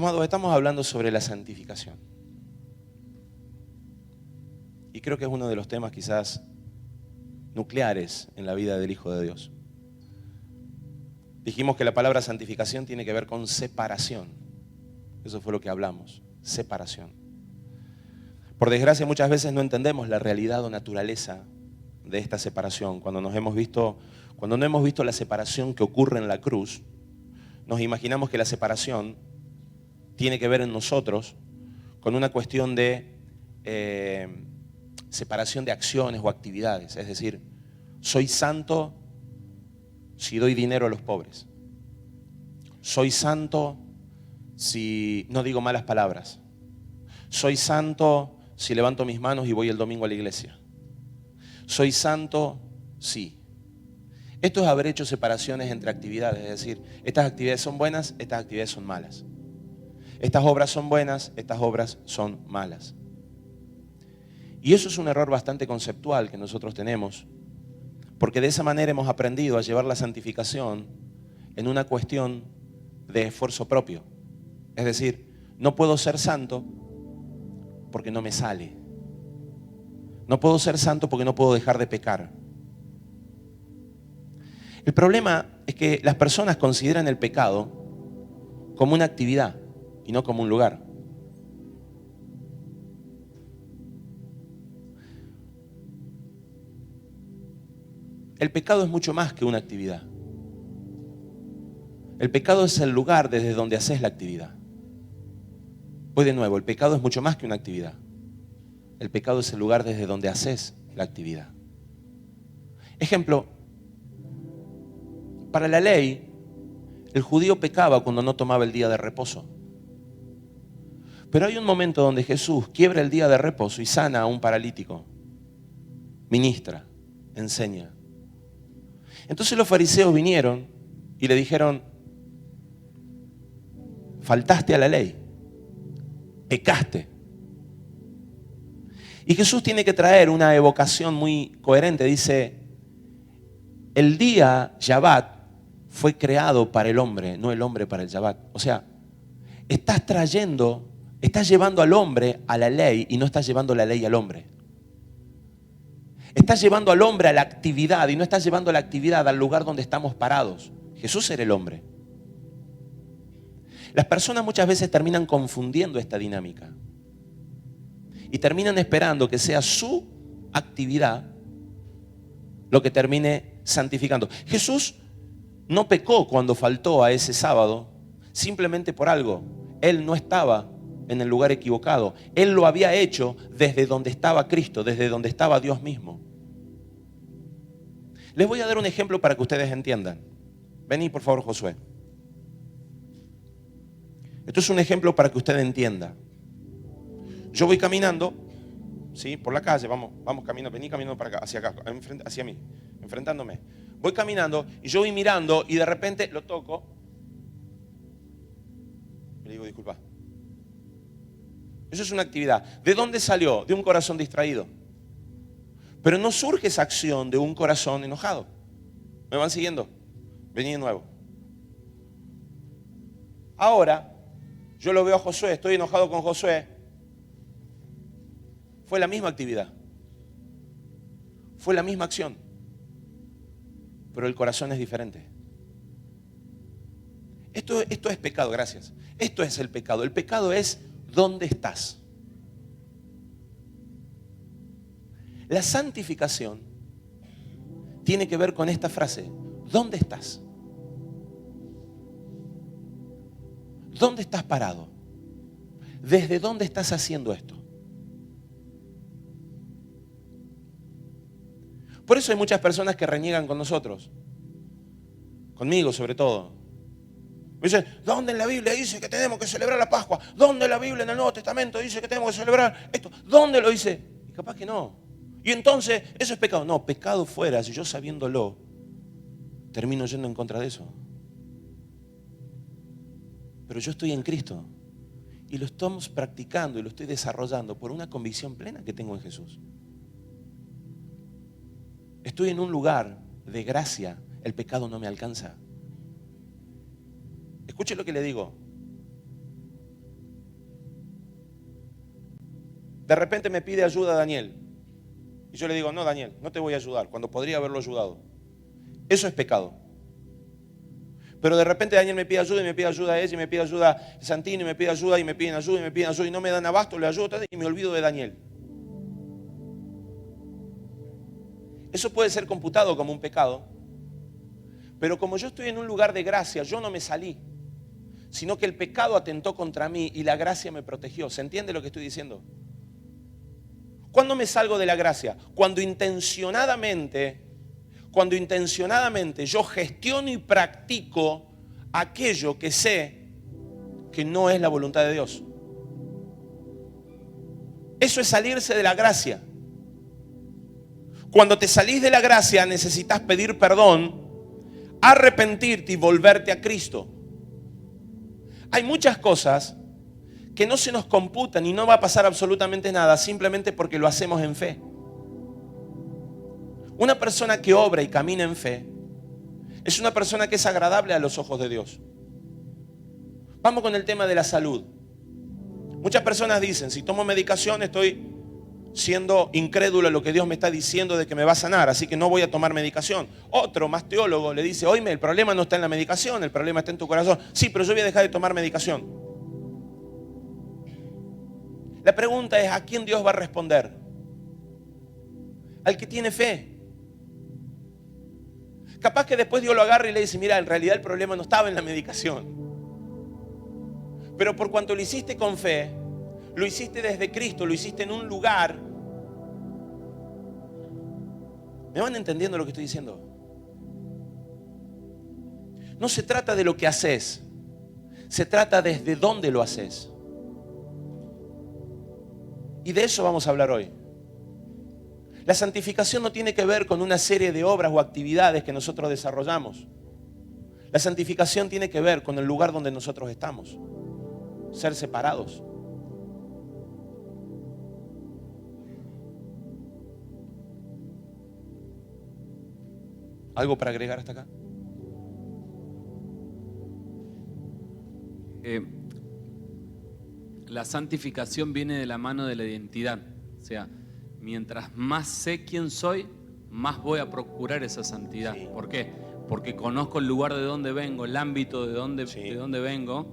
Amados, estamos hablando sobre la santificación. Y creo que es uno de los temas quizás nucleares en la vida del Hijo de Dios. Dijimos que la palabra santificación tiene que ver con separación. Eso fue lo que hablamos, separación. Por desgracia, muchas veces no entendemos la realidad o naturaleza de esta separación. Cuando no hemos visto la separación que ocurre en la cruz, nos imaginamos que la separación tiene que ver en nosotros con una cuestión de separación de acciones o actividades. Es decir, soy santo si doy dinero a los pobres. Soy santo si no digo malas palabras. Soy santo si levanto mis manos y voy el domingo a la iglesia. Soy santo si. Esto es haber hecho separaciones entre actividades. Es decir, estas actividades son buenas, estas actividades son malas. Estas obras son buenas, estas obras son malas. Y eso es un error bastante conceptual que nosotros tenemos, porque de esa manera hemos aprendido a llevar la santificación en una cuestión de esfuerzo propio. Es decir, no puedo ser santo porque no me sale. No puedo ser santo porque no puedo dejar de pecar. El problema es que las personas consideran el pecado como una actividad y no como un lugar. El pecado es mucho más que una actividad. El pecado es el lugar desde donde haces la actividad. Voy de nuevo, el pecado es mucho más que una actividad. El pecado es el lugar desde donde haces la actividad. Ejemplo, para la ley, el judío pecaba cuando no tomaba el día de reposo. Pero hay un momento donde Jesús quiebra el día de reposo y sana a un paralítico. Ministra, enseña. Entonces los fariseos vinieron y le dijeron: faltaste a la ley, pecaste. Y Jesús tiene que traer una evocación muy coherente. Dice: el día Shabbat fue creado para el hombre, no el hombre para el Shabbat. O sea, estás llevando al hombre a la ley y no estás llevando la ley al hombre. Estás llevando al hombre a la actividad y no estás llevando la actividad al lugar donde estamos parados. Jesús era el hombre. Las personas muchas veces terminan confundiendo esta dinámica y terminan esperando que sea su actividad lo que termine santificando. Jesús no pecó cuando faltó a ese sábado simplemente por algo. Él no estaba en el lugar equivocado. Él lo había hecho desde donde estaba Cristo, desde donde estaba Dios mismo. Les voy a dar un ejemplo para que ustedes entiendan. Vení, por favor, Josué. Esto es un ejemplo para que usted entienda. Yo voy caminando, ¿sí? Por la calle, vamos caminando, vení caminando para acá, hacia mí, enfrentándome. Voy caminando y yo voy mirando y de repente lo toco. Le digo: disculpa. Eso es una actividad. ¿De dónde salió? De un corazón distraído. Pero no surge esa acción de un corazón enojado. ¿Me van siguiendo? Vení de nuevo. Ahora, yo lo veo a Josué, estoy enojado con Josué. Fue la misma actividad. Fue la misma acción. Pero el corazón es diferente. Esto es pecado, gracias. Esto es el pecado. El pecado es ¿dónde estás? La santificación tiene que ver con esta frase: ¿dónde estás? ¿Dónde estás parado? ¿Desde dónde estás haciendo esto? Por eso hay muchas personas que reniegan con nosotros. Conmigo sobre todo. Me dicen: ¿dónde en la Biblia dice que tenemos que celebrar la Pascua? ¿Dónde en la Biblia en el Nuevo Testamento dice que tenemos que celebrar esto? ¿Dónde lo dice? Y capaz que no. Y entonces, ¿eso es pecado? No, pecado fuera, si yo sabiéndolo termino yendo en contra de eso. Pero yo estoy en Cristo y lo estamos practicando y lo estoy desarrollando por una convicción plena que tengo en Jesús. Estoy en un lugar de gracia, el pecado no me alcanza. Escuche lo que le digo. De repente me pide ayuda Daniel. Y yo le digo, no, Daniel, no te voy a ayudar, cuando podría haberlo ayudado. Eso es pecado. Pero de repente Daniel me pide ayuda y me pide ayuda a ella y me pide ayuda a Santino y me pide ayuda y me piden ayuda y me piden ayuda y no me dan abasto, le ayudo y me olvido de Daniel. Eso puede ser computado como un pecado, pero como yo estoy en un lugar de gracia, yo no me salí, sino que el pecado atentó contra mí y la gracia me protegió. ¿Se entiende lo que estoy diciendo? ¿Cuándo me salgo de la gracia? Cuando intencionadamente yo gestiono y practico aquello que sé que no es la voluntad de Dios. Eso es salirse de la gracia. Cuando te salís de la gracia necesitas pedir perdón, arrepentirte y volverte a Cristo. Hay muchas cosas que no se nos computan y no va a pasar absolutamente nada simplemente porque lo hacemos en fe. Una persona que obra y camina en fe es una persona que es agradable a los ojos de Dios. Vamos con el tema de la salud. Muchas personas dicen, si tomo medicación estoy siendo incrédulo a lo que Dios me está diciendo de que me va a sanar, así que no voy a tomar medicación. Otro, más teólogo, le dice, oíme, el problema no está en la medicación, el problema está en tu corazón. Sí, pero yo voy a dejar de tomar medicación. La pregunta es, ¿a quién Dios va a responder? Al que tiene fe. Capaz que después Dios lo agarra y le dice, mira, en realidad el problema no estaba en la medicación. Pero por cuanto lo hiciste con fe, lo hiciste desde Cristo, lo hiciste en un lugar. ¿Me van entendiendo lo que estoy diciendo? No se trata de lo que haces, se trata desde dónde lo haces. Y de eso vamos a hablar hoy. La santificación no tiene que ver con una serie de obras o actividades que nosotros desarrollamos. La santificación tiene que ver con el lugar donde nosotros estamos. Ser separados. ¿Algo para agregar hasta acá? La santificación viene de la mano de la identidad. O sea, mientras más sé quién soy, más voy a procurar esa santidad. Sí. ¿Por qué? Porque conozco el lugar de donde vengo, el ámbito de donde vengo,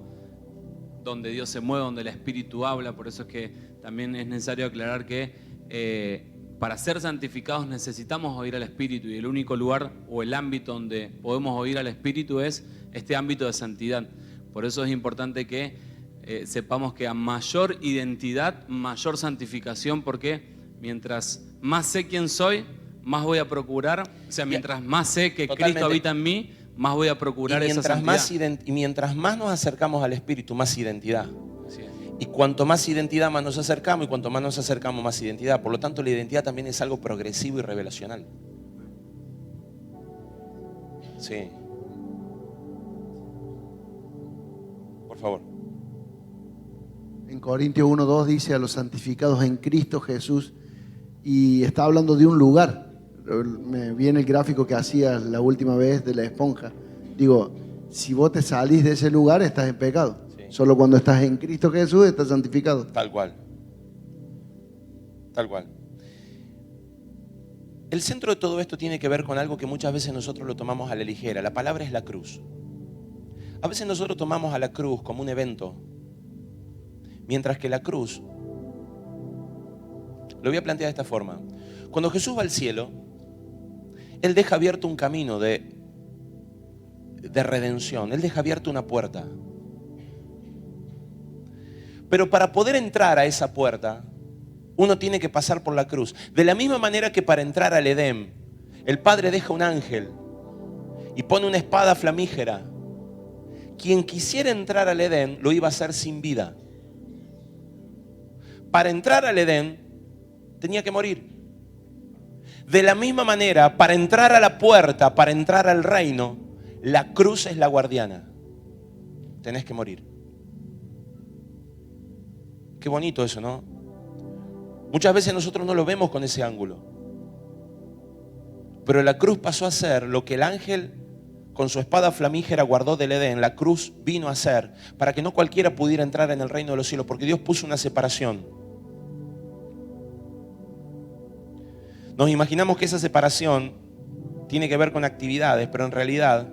donde Dios se mueve, donde el Espíritu habla. Por eso es que también es necesario aclarar que para ser santificados necesitamos oír al Espíritu, y el único lugar o el ámbito donde podemos oír al Espíritu es este ámbito de santidad. Por eso es importante que sepamos que a mayor identidad, mayor santificación, porque mientras más sé quién soy, más voy a procurar, o sea, mientras más sé que Totalmente. Cristo habita en mí, más voy a procurar esa santidad. Y mientras más nos acercamos al Espíritu, más identidad. Así es. Y cuanto más identidad, más nos acercamos, y cuanto más nos acercamos, más identidad. Por lo tanto, la identidad también es algo progresivo y revelacional. Sí. Por favor. En Corintios 1:2 dice a los santificados en Cristo Jesús, y está hablando de un lugar. Me viene el gráfico que hacías la última vez de la esponja. Digo, si vos te salís de ese lugar, estás en pecado. Sí. Solo cuando estás en Cristo Jesús estás santificado. Tal cual. Tal cual. El centro de todo esto tiene que ver con algo que muchas veces nosotros lo tomamos a la ligera. La palabra es la cruz. A veces nosotros tomamos a la cruz como un evento, mientras que la cruz, lo voy a plantear de esta forma. Cuando Jesús va al cielo, Él deja abierto un camino de redención. Él deja abierto una puerta. Pero para poder entrar a esa puerta, uno tiene que pasar por la cruz. De la misma manera que para entrar al Edén, el Padre deja un ángel y pone una espada flamígera. Quien quisiera entrar al Edén lo iba a hacer sin vida. Para entrar al Edén tenía que morir. De la misma manera, para entrar a la puerta, para entrar al reino, la cruz es la guardiana. Tenés que morir. Qué bonito eso, ¿no? Muchas veces nosotros no lo vemos con ese ángulo. Pero la cruz pasó a ser lo que el ángel con su espada flamígera guardó del Edén. La cruz vino a ser para que no cualquiera pudiera entrar en el reino de los cielos, porque Dios puso una separación. Nos imaginamos que esa separación tiene que ver con actividades, pero en realidad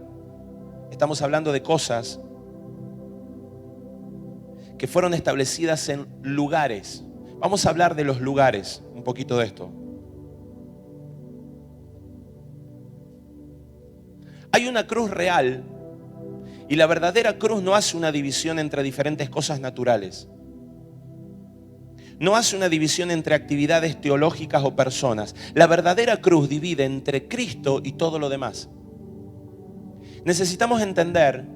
estamos hablando de cosas que fueron establecidas en lugares. Vamos a hablar de los lugares, un poquito de esto. Hay una cruz real y la verdadera cruz no hace una división entre diferentes cosas naturales. No hace una división entre actividades teológicas o personas. La verdadera cruz divide entre Cristo y todo lo demás. Necesitamos entender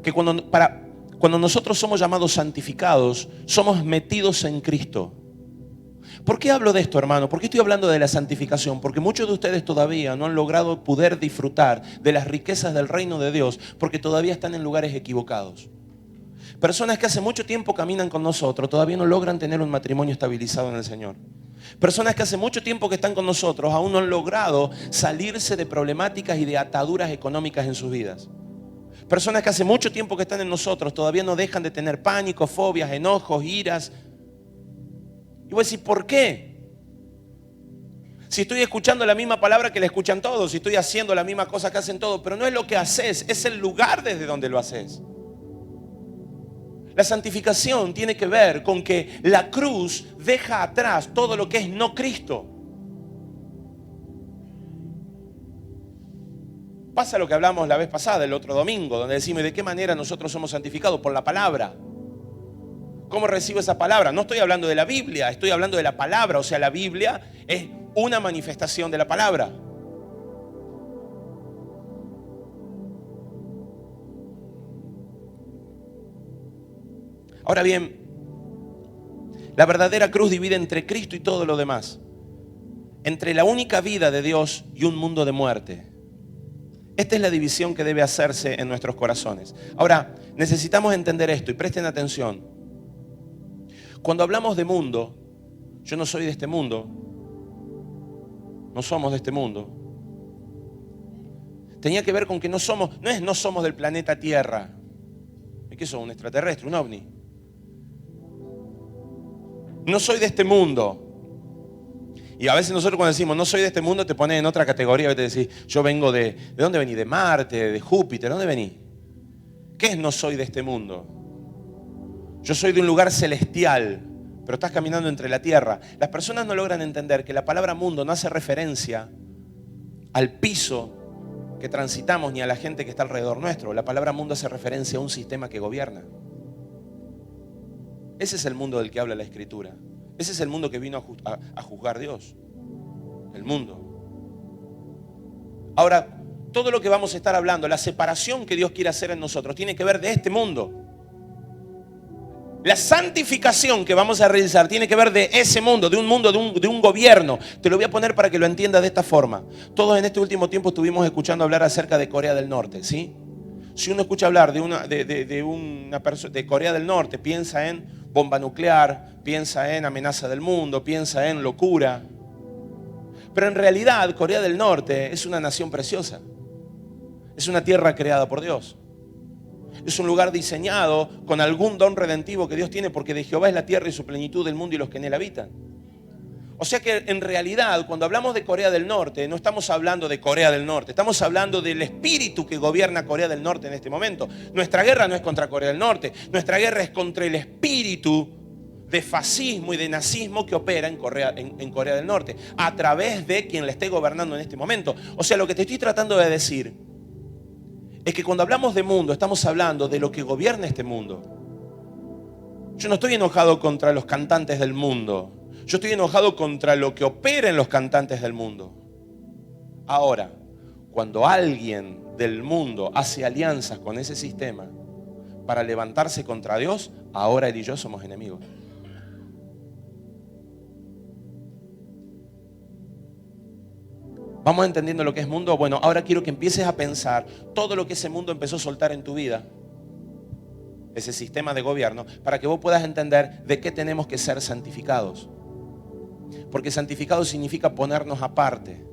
que cuando nosotros somos llamados santificados, somos metidos en Cristo. ¿Por qué hablo de esto, hermano? ¿Por qué estoy hablando de la santificación? Porque muchos de ustedes todavía no han logrado poder disfrutar de las riquezas del reino de Dios porque todavía están en lugares equivocados. Personas que hace mucho tiempo caminan con nosotros todavía no logran tener un matrimonio estabilizado en el Señor. Personas que hace mucho tiempo que están con nosotros aún no han logrado salirse de problemáticas y de ataduras económicas en sus vidas. Personas que hace mucho tiempo que están en nosotros todavía no dejan de tener pánico, fobias, enojos, iras. Y voy a decir, ¿por qué? Si estoy escuchando la misma palabra que le escuchan todos, si estoy haciendo la misma cosa que hacen todos, pero no es lo que haces, es el lugar desde donde lo haces. La santificación tiene que ver con que la cruz deja atrás todo lo que es no Cristo. Pasa lo que hablamos la vez pasada, el otro domingo, donde decimos, ¿de qué manera nosotros somos santificados? Por la palabra. ¿Cómo recibo esa palabra? No estoy hablando de la Biblia, estoy hablando de la palabra. O sea, la Biblia es una manifestación de la palabra. Ahora bien, la verdadera cruz divide entre Cristo y todo lo demás. Entre la única vida de Dios y un mundo de muerte. Esta es la división que debe hacerse en nuestros corazones. Ahora, necesitamos entender esto y presten atención. Cuando hablamos de mundo, yo no soy de este mundo. No somos de este mundo. Tenía que ver con que no somos del planeta Tierra. ¿Y qué somos? ¿Un extraterrestre? ¿Un ovni? No soy de este mundo. Y a veces nosotros cuando decimos no soy de este mundo te ponen en otra categoría y te decís, yo vengo ¿de dónde vení? ¿De Marte? ¿De Júpiter? ¿De dónde vení? ¿Qué es no soy de este mundo? Yo soy de un lugar celestial, pero estás caminando entre la tierra. Las personas no logran entender que la palabra mundo no hace referencia al piso que transitamos ni a la gente que está alrededor nuestro. La palabra mundo hace referencia a un sistema que gobierna. Ese es el mundo del que habla la Escritura. Ese es el mundo que vino a juzgar Dios. El mundo. Ahora, todo lo que vamos a estar hablando, la separación que Dios quiere hacer en nosotros, tiene que ver de este mundo. La santificación que vamos a realizar tiene que ver de ese mundo, de un gobierno. Te lo voy a poner para que lo entiendas de esta forma. Todos en este último tiempo estuvimos escuchando hablar acerca de Corea del Norte, ¿sí? Si uno escucha hablar de Corea del Norte, piensa en bomba nuclear, piensa en amenaza del mundo, piensa en locura. Pero en realidad Corea del Norte es una nación preciosa. Es una tierra creada por Dios. Es un lugar diseñado con algún don redentivo que Dios tiene, porque de Jehová es la tierra y su plenitud, del mundo y los que en él habitan. O sea que en realidad cuando hablamos de Corea del Norte no estamos hablando de Corea del Norte, estamos hablando del espíritu que gobierna Corea del Norte en este momento. Nuestra guerra no es contra Corea del Norte, nuestra guerra es contra el espíritu de fascismo y de nazismo que opera en Corea del Norte, a través de quien la esté gobernando en este momento. O sea, lo que te estoy tratando de decir es que cuando hablamos de mundo estamos hablando de lo que gobierna este mundo. Yo no estoy enojado contra los cantantes del mundo. Yo estoy enojado contra lo que opera en los cantantes del mundo. Ahora, cuando alguien del mundo hace alianzas con ese sistema para levantarse contra Dios, ahora él y yo somos enemigos. ¿Vamos entendiendo lo que es mundo? Bueno, ahora quiero que empieces a pensar todo lo que ese mundo empezó a soltar en tu vida, ese sistema de gobierno, para que vos puedas entender de qué tenemos que ser santificados. Porque santificado significa ponernos aparte.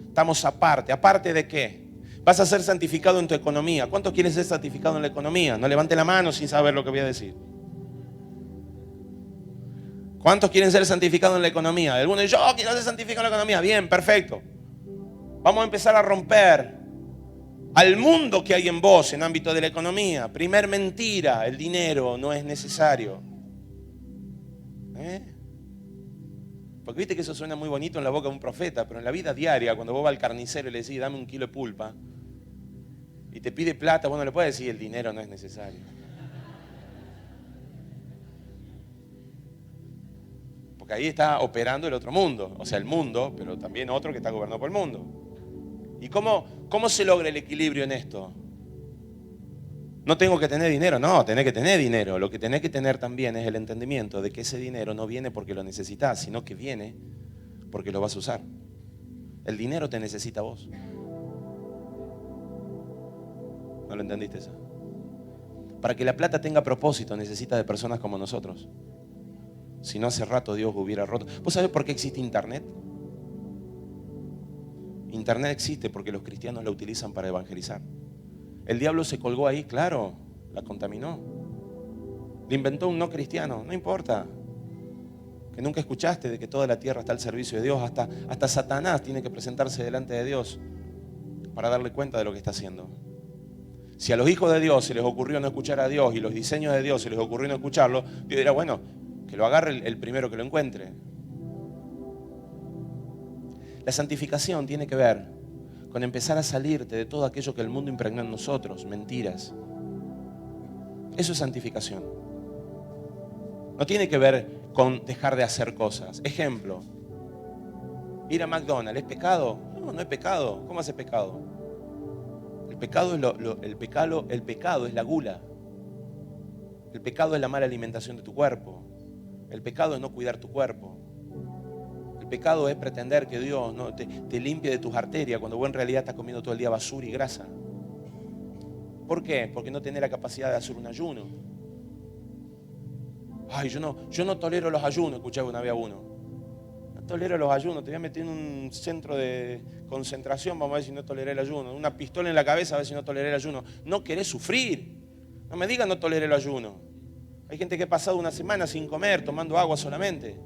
Estamos aparte. ¿Aparte de qué? Vas a ser santificado en tu economía. ¿Cuántos quieren ser santificados en la economía? No levante la mano sin saber lo que voy a decir. ¿Cuántos quieren ser santificados en la economía? Algunos dicen, yo quiero ser santificado en la economía. Bien, perfecto. Vamos a empezar a romper al mundo que hay en vos en ámbito de la economía. Primer mentira, el dinero no es necesario. Porque viste que eso suena muy bonito en la boca de un profeta, pero en la vida diaria, cuando vos vas al carnicero y le decís, dame 1 kilo de pulpa, y te pide plata, vos no le puedes decir, el dinero no es necesario. Porque ahí está operando el otro mundo, o sea, el mundo, pero también otro que está gobernado por el mundo. ¿Y cómo se logra el equilibrio en esto? No tengo que tener dinero, no, tenés que tener dinero. Lo que tenés que tener también es el entendimiento de que ese dinero no viene porque lo necesitas, sino que viene porque lo vas a usar. El dinero te necesita a vos. ¿No lo entendiste eso? Para que la plata tenga propósito necesita de personas como nosotros. Si no, hace rato Dios hubiera roto. ¿Vos sabés por qué existe Internet? Internet existe porque los cristianos la utilizan para evangelizar. El diablo se colgó ahí, claro, la contaminó. Le inventó un no cristiano, no importa. Que nunca escuchaste de que toda la tierra está al servicio de Dios. Hasta Satanás tiene que presentarse delante de Dios para darle cuenta de lo que está haciendo. Si a los hijos de Dios se les ocurrió no escuchar a Dios y los diseños de Dios se les ocurrió no escucharlo, Dios dirá, bueno, que lo agarre el primero que lo encuentre. La santificación tiene que ver con empezar a salirte de todo aquello que el mundo impregnó en nosotros, mentiras. Eso es santificación. No tiene que ver con dejar de hacer cosas. Ejemplo, ir a McDonald's, ¿es pecado? No, no es pecado. ¿Cómo hace pecado? El pecado es la gula. El pecado es la mala alimentación de tu cuerpo. El pecado es no cuidar tu cuerpo. El pecado es pretender que Dios no te limpie de tus arterias cuando vos en realidad estás comiendo todo el día basura y grasa. ¿Por qué? Porque no tenés la capacidad de hacer un ayuno. Ay, yo no tolero los ayunos, escuchaba una vez a uno. No tolero los ayunos, te voy a meter en un centro de concentración, vamos a ver si no toleré el ayuno. Una pistola en la cabeza a ver si no toleré el ayuno. No querés sufrir. No me digas no toleré el ayuno. Hay gente que ha pasado una semana sin comer, tomando agua solamente.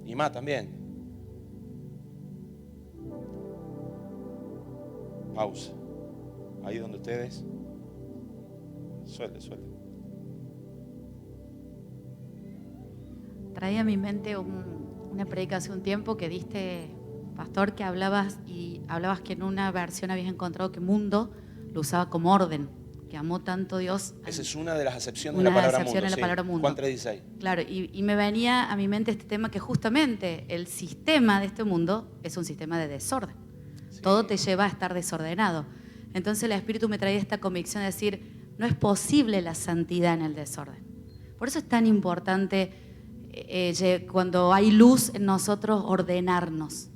Y más también. Pausa. Ahí donde ustedes. Suelte. Traía a mi mente una predica hace un tiempo que diste, pastor, que hablabas que en una versión habías encontrado que mundo lo usaba como orden, que amó tanto Dios. Esa es una de las acepciones de la palabra mundo. Juan 3:16. Claro, y me venía a mi mente este tema que justamente el sistema de este mundo es un sistema de desorden. Sí. Todo te lleva a estar desordenado. Entonces el Espíritu me traía esta convicción de decir, no es posible la santidad en el desorden. Por eso es tan importante cuando hay luz en nosotros ordenarnos.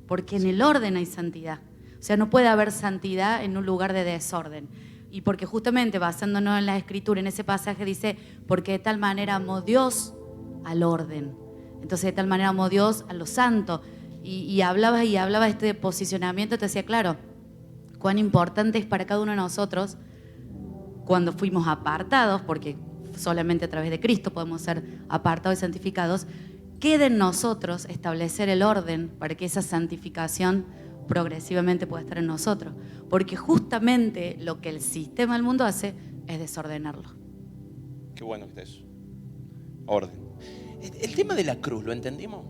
Porque en el orden hay santidad. O sea, no puede haber santidad en un lugar de desorden. Y porque justamente basándonos en la Escritura, en ese pasaje dice, porque de tal manera amó Dios al orden. Entonces de tal manera amó Dios a lo santo. Y hablaba de este posicionamiento, te decía, claro, cuán importante es para cada uno de nosotros cuando fuimos apartados, porque solamente a través de Cristo podemos ser apartados y santificados, queda en nosotros establecer el orden para que esa santificación progresivamente pueda estar en nosotros. Porque justamente lo que el sistema del mundo hace es desordenarlo. Qué bueno que está eso. Orden. El tema de la cruz, ¿lo entendimos?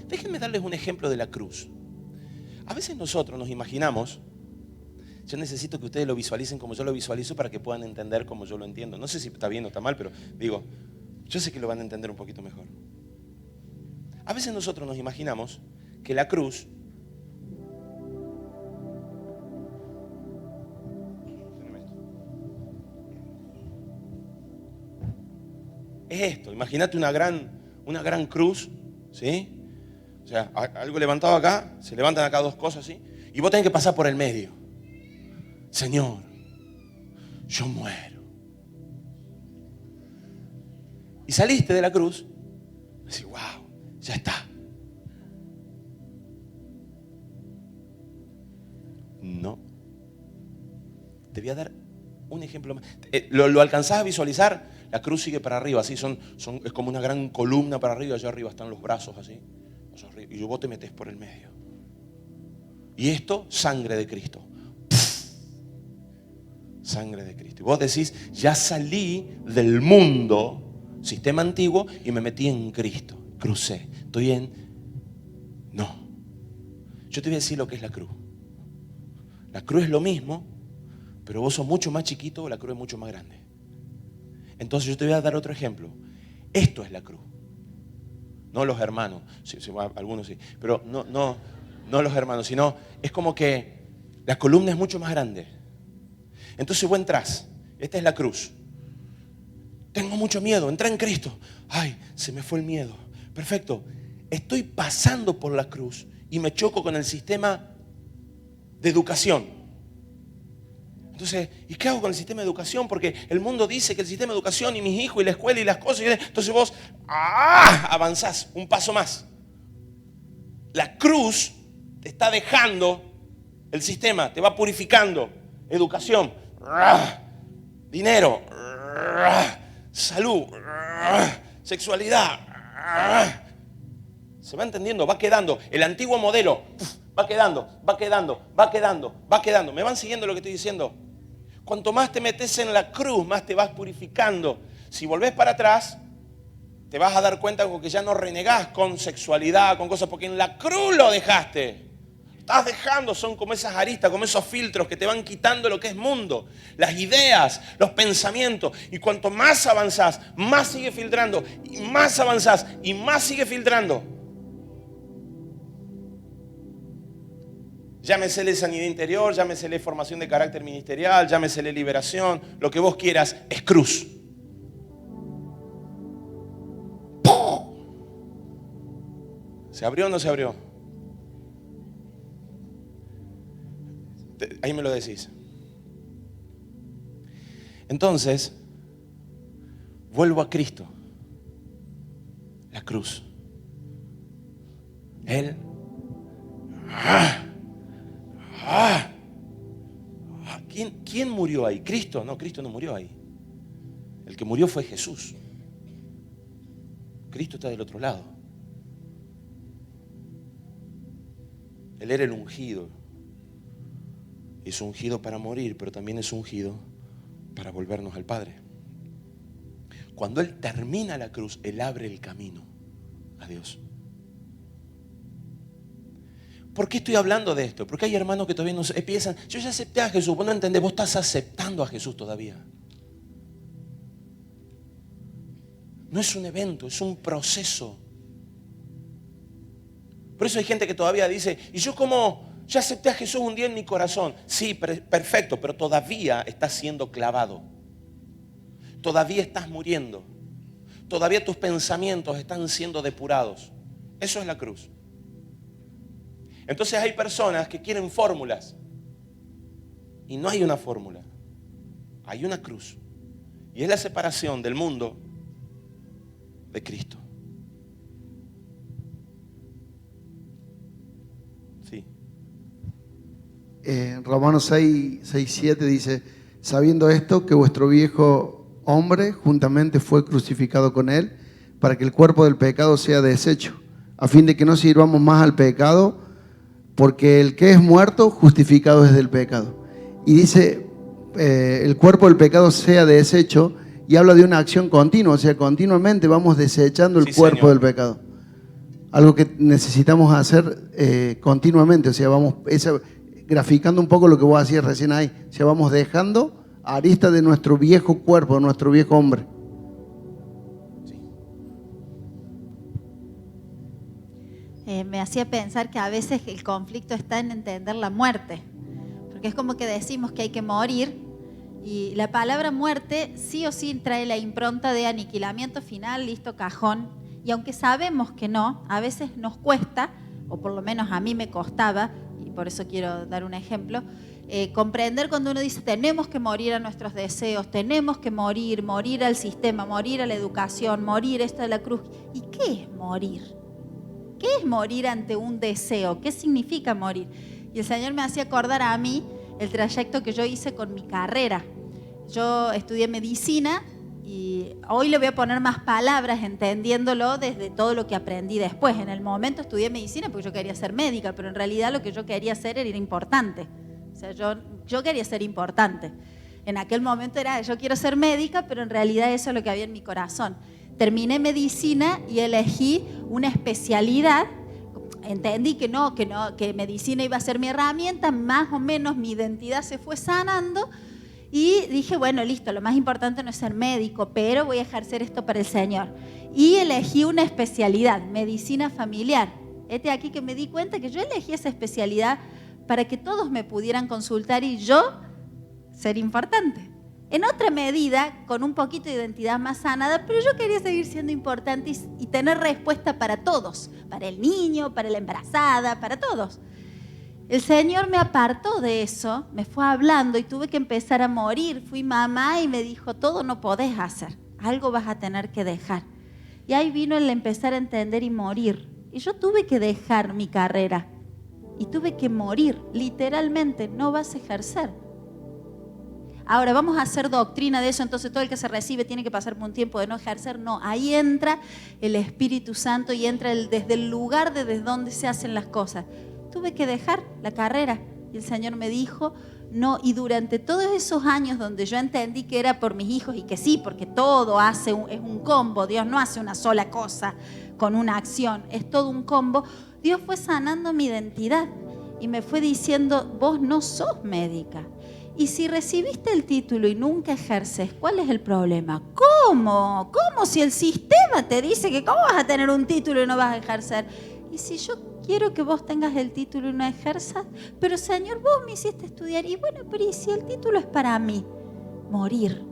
Déjenme darles un ejemplo de la cruz. A veces nosotros nos imaginamos, yo necesito que ustedes lo visualicen como yo lo visualizo para que puedan entender como yo lo entiendo. No sé si está bien o está mal, pero digo, yo sé que lo van a entender un poquito mejor. A veces nosotros nos imaginamos que la cruz es esto. Imagínate una gran cruz, ¿sí? O sea, algo levantado acá, se levantan acá dos cosas así, y vos tenés que pasar por el medio. Señor, yo muero. Y saliste de la cruz, y decís, wow, ya está. No. Te voy a dar un ejemplo más. ¿Lo alcanzás a visualizar? la cruz sigue para arriba, así es como una gran columna para arriba, allá arriba están los brazos así, y vos te metés por el medio. Y esto, sangre de Cristo. Sangre de Cristo. Y vos decís, ya salí del mundo, sistema antiguo, y me metí en Cristo. Crucé. No. Yo te voy a decir lo que es la cruz. La cruz es lo mismo, pero vos sos mucho más chiquito, la cruz es mucho más grande. Entonces yo te voy a dar otro ejemplo. Esto es la cruz. No los hermanos. Sí, algunos sí. Pero no los hermanos, sino es como que la columna es mucho más grande. Entonces vos entrás. Esta es la cruz. Tengo mucho miedo. Entré en Cristo. Ay, se me fue el miedo. Perfecto. Estoy pasando por la cruz y me choco con el sistema de educación. Entonces, ¿y qué hago con el sistema de educación? Porque el mundo dice que el sistema de educación y mis hijos y la escuela y las cosas. Entonces vos avanzás un paso más. La cruz te está dejando el sistema, te va purificando. Educación, dinero, salud, sexualidad. ¿Se va entendiendo? Va quedando. El antiguo modelo va quedando. ¿Me van siguiendo lo que estoy diciendo? Cuanto más te metes en la cruz, más te vas purificando. Si volvés para atrás, te vas a dar cuenta que ya no renegás con sexualidad, con cosas, porque en la cruz lo dejaste. Estás dejando, son como esas aristas, como esos filtros que te van quitando lo que es mundo, las ideas, los pensamientos. Y cuanto más avanzás, más sigue filtrando. Y más avanzás y más sigue filtrando. Llámesele sanidad interior, llámesele formación de carácter ministerial, llámesele liberación, lo que vos quieras, es cruz. ¡Pum! ¿Se abrió o no se abrió? Ahí me lo decís. Entonces, vuelvo a Cristo. La cruz. Él. ¿Quién murió ahí? ¿Cristo? No, Cristo no murió ahí. El que murió fue Jesús. Cristo está del otro lado. Él era el ungido. Es ungido para morir, pero también es ungido para volvernos al Padre. Cuando Él termina la cruz, Él abre el camino a Dios. ¿Por qué estoy hablando de esto? Porque hay hermanos que todavía no empiezan. Yo ya acepté a Jesús. Vos no entendés, vos estás aceptando a Jesús todavía. No es un evento, es un proceso. Por eso hay gente que todavía dice, ¿y yo cómo? Ya acepté a Jesús un día en mi corazón. Sí, perfecto, pero todavía estás siendo clavado. Todavía estás muriendo. Todavía tus pensamientos están siendo depurados. Eso es la cruz. Entonces hay personas que quieren fórmulas. Y no hay una fórmula. Hay una cruz. Y es la separación del mundo de Cristo. Sí. Romanos 6:7 dice, sabiendo esto, que vuestro viejo hombre juntamente fue crucificado con él, para que el cuerpo del pecado sea deshecho, a fin de que no sirvamos más al pecado, porque el que es muerto, justificado es del pecado. Y dice, el cuerpo del pecado sea deshecho, y habla de una acción continua, o sea, continuamente vamos desechando el cuerpo del pecado. Algo que necesitamos hacer continuamente, o sea, vamos graficando un poco lo que vos hacías recién ahí, o sea, vamos dejando aristas de nuestro viejo cuerpo, de nuestro viejo hombre. Me hacía pensar que a veces el conflicto está en entender la muerte, porque es como que decimos que hay que morir y la palabra muerte sí o sí trae la impronta de aniquilamiento final, listo, cajón, y aunque sabemos que no, a veces nos cuesta, o por lo menos a mí me costaba, y por eso quiero dar un ejemplo, comprender cuando uno dice tenemos que morir a nuestros deseos, tenemos que morir al sistema, morir a la educación, morir esto de la cruz. ¿Y qué es morir? ¿Qué es morir ante un deseo? ¿Qué significa morir? Y el Señor me hacía acordar a mí el trayecto que yo hice con mi carrera. Yo estudié medicina Y hoy le voy a poner más palabras entendiéndolo desde todo lo que aprendí después. En el momento estudié medicina porque yo quería ser médica, pero en realidad lo que yo quería hacer era importante. O sea, yo quería ser importante. En aquel momento era, yo quiero ser médica, pero en realidad eso es lo que había en mi corazón. Terminé medicina y elegí una especialidad. Entendí que medicina iba a ser mi herramienta, más o menos mi identidad se fue sanando y dije, bueno, listo, lo más importante no es ser médico, pero voy a ejercer esto para el Señor. Y elegí una especialidad, medicina familiar. Aquí que me di cuenta que yo elegí esa especialidad para que todos me pudieran consultar y yo ser importante. En otra medida, con un poquito de identidad más sanada, pero yo quería seguir siendo importante y tener respuesta para todos, para el niño, para la embarazada, para todos. El Señor me apartó de eso, me fue hablando y tuve que empezar a morir. Fui mamá y me dijo, todo no podés hacer, algo vas a tener que dejar. Y ahí vino el empezar a entender y morir. Y yo tuve que dejar mi carrera y tuve que morir, literalmente, no vas a ejercer. Ahora, vamos a hacer doctrina de eso, entonces todo el que se recibe tiene que pasar por un tiempo de no ejercer. No, ahí entra el Espíritu Santo y entra desde el lugar desde donde se hacen las cosas. Tuve que dejar la carrera y el Señor me dijo, no, y durante todos esos años donde yo entendí que era por mis hijos y que sí, porque todo es un combo, Dios no hace una sola cosa con una acción, es todo un combo, Dios fue sanando mi identidad y me fue diciendo, vos no sos médica. Y si recibiste el título y nunca ejerces, ¿cuál es el problema? ¿Cómo? ¿Cómo si el sistema te dice que cómo vas a tener un título y no vas a ejercer? Y si yo quiero que vos tengas el título y no ejerzas, pero Señor, vos me hiciste estudiar. Y bueno, pero ¿y si el título es para mí? Morir.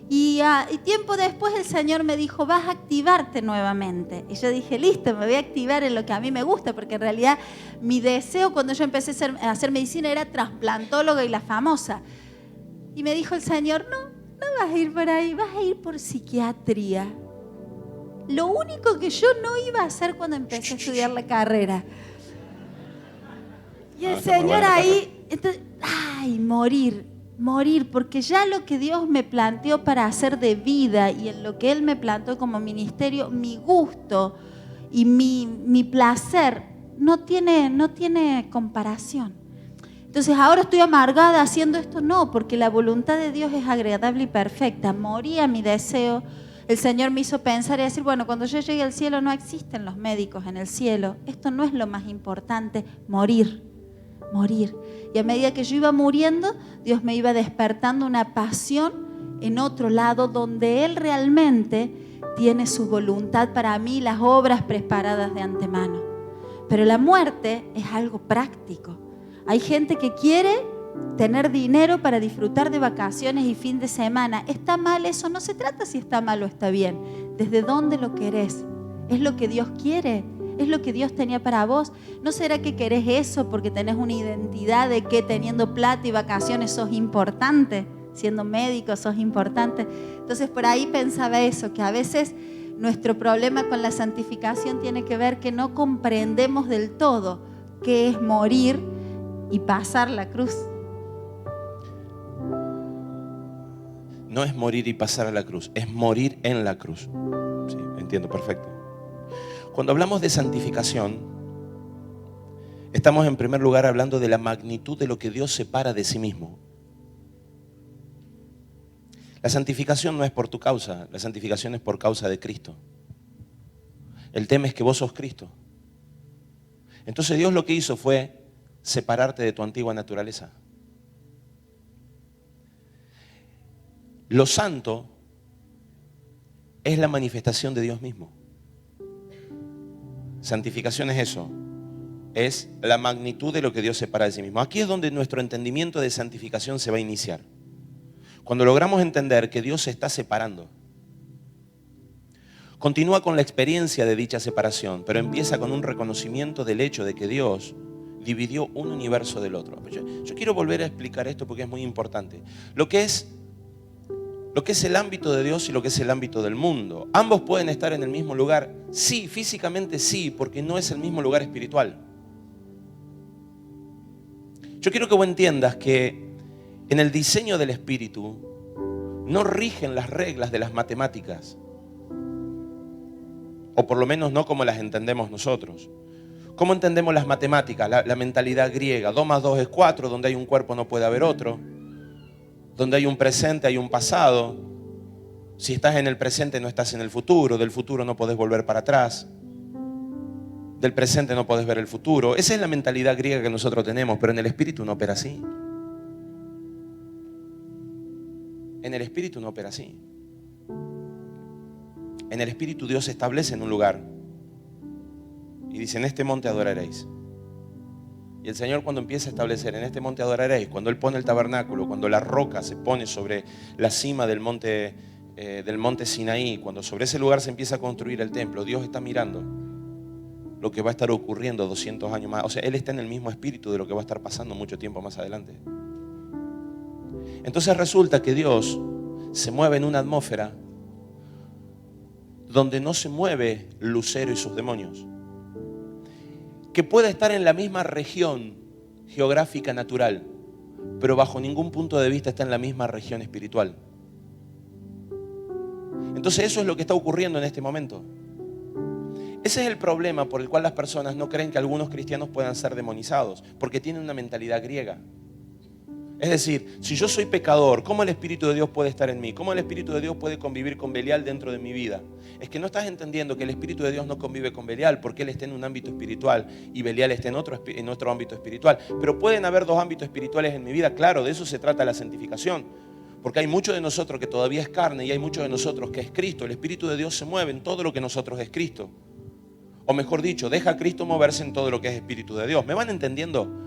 Y tiempo después el Señor me dijo, vas a activarte nuevamente. Y yo dije, listo, me voy a activar en lo que a mí me gusta, porque en realidad mi deseo cuando yo empecé a hacer medicina era trasplantóloga y la famosa. Y me dijo el Señor, no vas a ir por ahí, vas a ir por psiquiatría. Lo único que yo no iba a hacer cuando empecé a estudiar la carrera. Y el Señor ahí, entonces, morir, porque ya lo que Dios me planteó para hacer de vida y en lo que Él me planteó como ministerio, mi gusto y mi placer no tiene comparación. Entonces ahora estoy amargada haciendo esto, no, porque la voluntad de Dios es agradable y perfecta. Moría mi deseo. El Señor me hizo pensar y decir, bueno, cuando yo llegue al cielo no existen los médicos en el cielo. Esto no es lo más importante, morir. Y a medida que yo iba muriendo, Dios me iba despertando una pasión en otro lado donde Él realmente tiene su voluntad para mí, las obras preparadas de antemano. Pero la muerte es algo práctico. Hay gente que quiere tener dinero para disfrutar de vacaciones y fin de semana. ¿Está mal eso? No se trata si está mal o está bien. ¿Desde dónde lo querés? ¿Es lo que Dios quiere? ¿Es lo que Dios tenía para vos? ¿No será que querés eso porque tenés una identidad de que teniendo plata y vacaciones sos importante? Siendo médico sos importante. Entonces por ahí pensaba eso, que a veces nuestro problema con la santificación tiene que ver que no comprendemos del todo qué es morir y pasar la cruz. No es morir y pasar a la cruz, es morir en la cruz. Sí, entiendo perfecto. Cuando hablamos de santificación, estamos en primer lugar hablando de la magnitud de lo que Dios separa de sí mismo. La santificación no es por tu causa, la santificación es por causa de Cristo. El tema es que vos sos Cristo. Entonces Dios lo que hizo fue separarte de tu antigua naturaleza. Lo santo es la manifestación de Dios mismo. Santificación es eso, es la magnitud de lo que Dios separa de sí mismo. Aquí es donde nuestro entendimiento de santificación se va a iniciar. Cuando logramos entender que Dios se está separando, continúa con la experiencia de dicha separación, pero empieza con un reconocimiento del hecho de que Dios dividió un universo del otro. Yo quiero volver a explicar esto porque es muy importante. Lo que es el ámbito de Dios y lo que es el ámbito del mundo. ¿Ambos pueden estar en el mismo lugar? Sí, físicamente sí, porque no es el mismo lugar espiritual. Yo quiero que vos entiendas que en el diseño del Espíritu, no rigen las reglas de las matemáticas. O por lo menos no como las entendemos nosotros. ¿Cómo entendemos las matemáticas? La mentalidad griega. 2 más 2 es 4, donde hay un cuerpo no puede haber otro. Donde hay un presente hay un pasado. Si estás en el presente no estás en el futuro. Del futuro no podés volver para atrás. Del presente no podés ver el futuro. Esa es la mentalidad griega que nosotros tenemos, pero en el espíritu no opera así. En el espíritu no opera así. En el espíritu Dios se establece en un lugar y dice: en este monte adoraréis. Y el Señor, cuando empieza a establecer en este monte adoraréis, cuando Él pone el tabernáculo, cuando la roca se pone sobre la cima del monte Sinaí, cuando sobre ese lugar se empieza a construir el templo, Dios está mirando lo que va a estar ocurriendo 200 años más. O sea, Él está en el mismo espíritu de lo que va a estar pasando mucho tiempo más adelante. Entonces resulta que Dios se mueve en una atmósfera donde no se mueve Lucero y sus demonios, que puede estar en la misma región geográfica natural, pero bajo ningún punto de vista está en la misma región espiritual. Entonces eso es lo que está ocurriendo en este momento. Ese es el problema por el cual las personas no creen que algunos cristianos puedan ser demonizados, porque tienen una mentalidad griega. Es decir, si yo soy pecador, ¿cómo el Espíritu de Dios puede estar en mí? ¿Cómo el Espíritu de Dios puede convivir con Belial dentro de mi vida? Es que no estás entendiendo que el Espíritu de Dios no convive con Belial, porque Él está en un ámbito espiritual y Belial está en otro ámbito espiritual. Pero pueden haber dos ámbitos espirituales en mi vida, claro, de eso se trata la santificación. Porque hay mucho de nosotros que todavía es carne y hay mucho de nosotros que es Cristo. El Espíritu de Dios se mueve en todo lo que nosotros es Cristo. O mejor dicho, deja a Cristo moverse en todo lo que es Espíritu de Dios. ¿Me van entendiendo?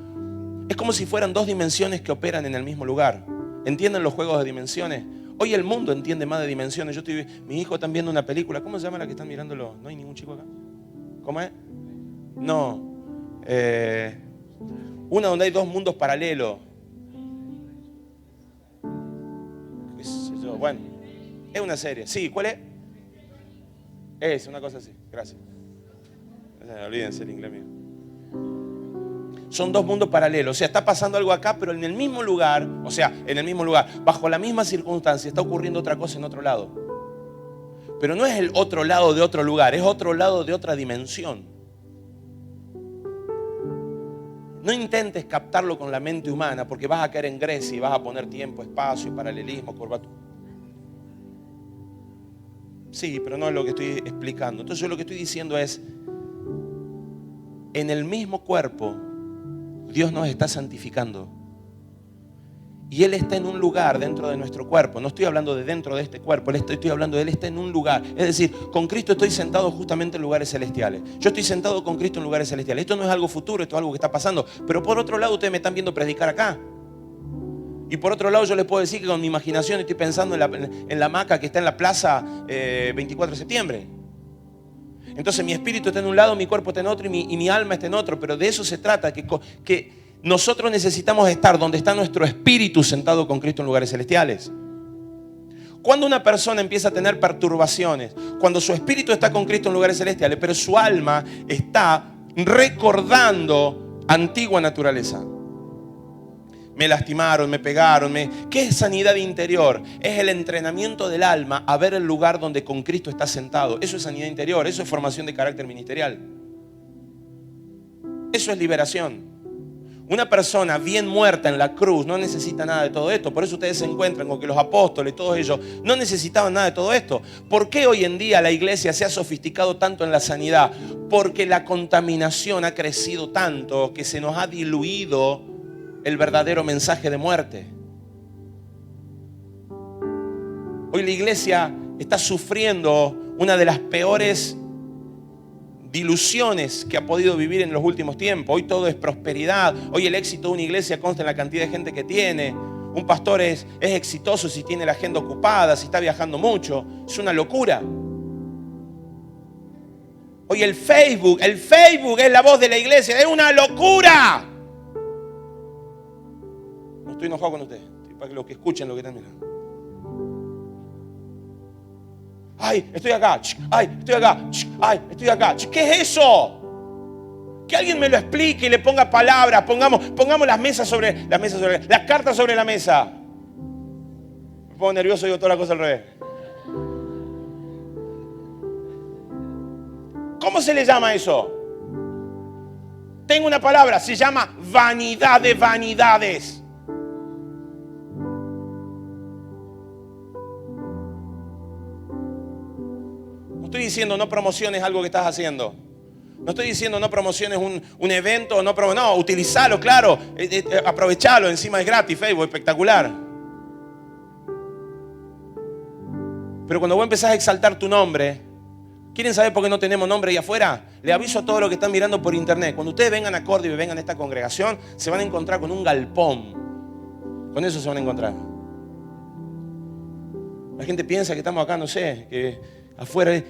Es como si fueran dos dimensiones que operan en el mismo lugar. ¿Entienden los juegos de dimensiones? Hoy el mundo entiende más de dimensiones. Mis hijos están viendo una película. ¿Cómo se llama la que están mirándolo? ¿No hay ningún chico acá? ¿Cómo es? No. Una donde hay dos mundos paralelos. ¿Qué sé yo? Bueno, es una serie. Sí, ¿cuál es? Es una cosa así. Gracias. Olvídense el inglés mío. Son dos mundos paralelos. O sea, está pasando algo acá, pero en el mismo lugar, o sea, en el mismo lugar, bajo la misma circunstancia, está ocurriendo otra cosa en otro lado. Pero no es el otro lado de otro lugar, es otro lado de otra dimensión. No intentes captarlo con la mente humana, porque vas a caer en Grecia y vas a poner tiempo, espacio, paralelismo, curvatura. Sí, pero no es lo que estoy explicando. Entonces yo lo que estoy diciendo es, en el mismo cuerpo, Dios nos está santificando. Y Él está en un lugar dentro de nuestro cuerpo. No estoy hablando de dentro de este cuerpo, estoy hablando de Él está en un lugar. Es decir, con Cristo estoy sentado justamente en lugares celestiales. Yo estoy sentado con Cristo en lugares celestiales. Esto no es algo futuro, esto es algo que está pasando. Pero por otro lado, ustedes me están viendo predicar acá. Y por otro lado, yo les puedo decir que con mi imaginación estoy pensando en la hamaca que está en la plaza 24 de septiembre. Entonces mi espíritu está en un lado, mi cuerpo está en otro y mi alma está en otro. Pero de eso se trata, que nosotros necesitamos estar donde está nuestro espíritu sentado con Cristo en lugares celestiales. Cuando una persona empieza a tener perturbaciones, cuando su espíritu está con Cristo en lugares celestiales, pero su alma está recordando antigua naturaleza. Me lastimaron, me pegaron. ¿Qué es sanidad interior? Es el entrenamiento del alma a ver el lugar donde con Cristo está sentado. Eso es sanidad interior, eso es formación de carácter ministerial. Eso es liberación. Una persona bien muerta en la cruz no necesita nada de todo esto. Por eso ustedes se encuentran con que los apóstoles, todos ellos, no necesitaban nada de todo esto. ¿Por qué hoy en día la iglesia se ha sofisticado tanto en la sanidad? Porque la contaminación ha crecido tanto que se nos ha diluido el verdadero mensaje de muerte. Hoy la iglesia está sufriendo una de las peores diluciones que ha podido vivir en los últimos tiempos. Hoy todo es prosperidad. Hoy el éxito de una iglesia consta en la cantidad de gente que tiene. Un pastor es exitoso si tiene la agenda ocupada, si está viajando mucho. Es una locura. Hoy el Facebook es la voz de la iglesia. Es una locura. No estoy enojado con ustedes, para que los que escuchen lo que están mirando. Ay, estoy acá. Ay, estoy acá. Ay, estoy acá. ¿Qué es eso? Que alguien me lo explique y le ponga palabras. Pongamos las cartas sobre la mesa. Me pongo nervioso y digo toda la cosa al revés. ¿Cómo se le llama eso? Tengo una palabra, se llama vanidad de vanidades. No estoy diciendo no promociones algo que estás haciendo. No estoy diciendo no promociones un evento, no, utilizalo, claro, aprovechalo, encima es gratis, Facebook, espectacular. Pero cuando vos empezás a exaltar tu nombre, ¿quieren saber por qué no tenemos nombre ahí afuera? Le aviso a todos los que están mirando por internet, cuando ustedes vengan a Córdoba y vengan a esta congregación, se van a encontrar con un galpón. Con eso se van a encontrar. La gente piensa que estamos acá, no sé, que afuera,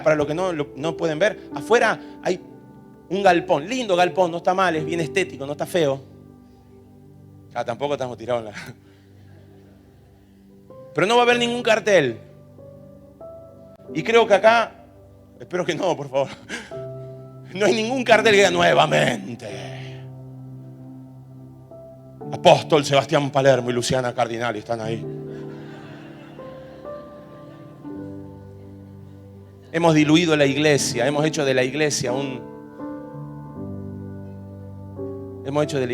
para los que no pueden ver, afuera hay un galpón, lindo galpón, no está mal, es bien estético, no está feo. Tampoco estamos tirados en la... Pero no va a haber ningún cartel. Y creo que acá, espero que no, por favor, no hay ningún cartel que diga nuevamente. Apóstol Sebastián Palermo y Luciana Cardinali están ahí. Hemos diluido la iglesia, hemos hecho de la iglesia no, de la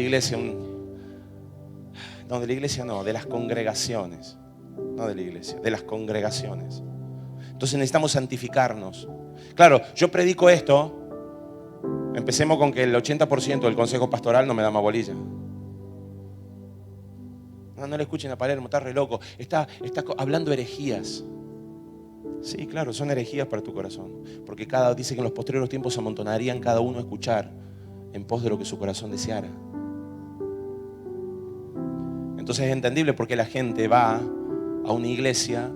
iglesia no, de las congregaciones. No de la iglesia, de las congregaciones. Entonces necesitamos santificarnos. Claro, yo predico esto. Empecemos con que el 80% del consejo pastoral no me da más bolilla. No le escuchen a Palermo, está re loco. Está hablando herejías. Sí, claro, son herejías para tu corazón. Porque dice que en los posteriores tiempos se amontonarían cada uno a escuchar en pos de lo que su corazón deseara. Entonces es entendible por qué la gente va a una iglesia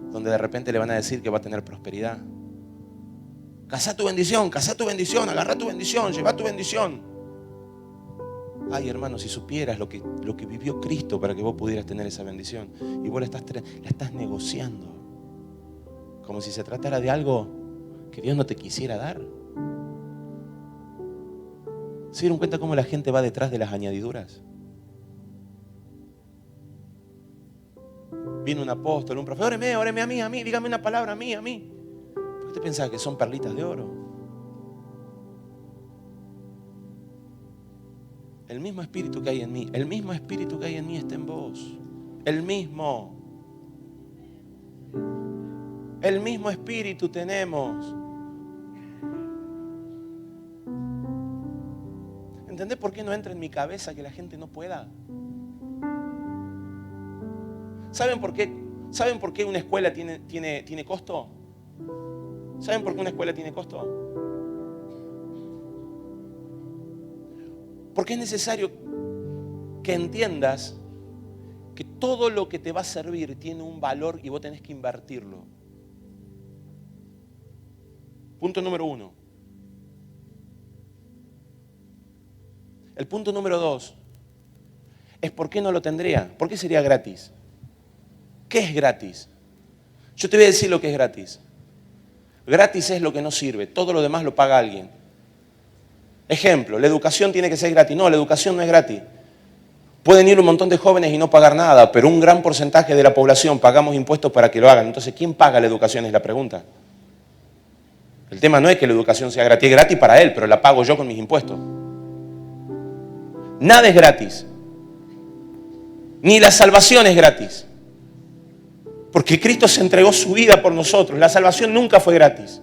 donde de repente le van a decir que va a tener prosperidad. Cazá tu bendición, agarrá tu bendición, lleva tu bendición. Ay, hermano, si supieras lo que vivió Cristo para que vos pudieras tener esa bendición, y vos la estás negociando como si se tratara de algo que Dios no te quisiera dar. ¿Se dieron cuenta cómo la gente va detrás de las añadiduras? Viene un apóstol, un profesor, óreme a mí, dígame una palabra a mí. ¿Por qué usted piensa que son perlitas de oro? El mismo espíritu que hay en mí, está en vos. El mismo espíritu tenemos. ¿Entendés por qué no entra en mi cabeza que la gente no pueda? ¿Saben por qué una escuela tiene costo? ¿Saben por qué una escuela tiene costo? Porque es necesario que entiendas que todo lo que te va a servir tiene un valor y vos tenés que invertirlo. Punto número 1. El punto número 2 es ¿por qué no lo tendría? ¿Por qué sería gratis? ¿Qué es gratis? Yo te voy a decir lo que es gratis. Gratis es lo que no sirve, todo lo demás lo paga alguien. Ejemplo, la educación tiene que ser gratis. No, la educación no es gratis. Pueden ir un montón de jóvenes y no pagar nada, pero un gran porcentaje de la población pagamos impuestos para que lo hagan. Entonces, ¿quién paga la educación? Es la pregunta. El tema no es que la educación sea gratis, es gratis para él, pero la pago yo con mis impuestos. Nada es gratis. Ni la salvación es gratis. Porque Cristo se entregó su vida por nosotros. La salvación nunca fue gratis.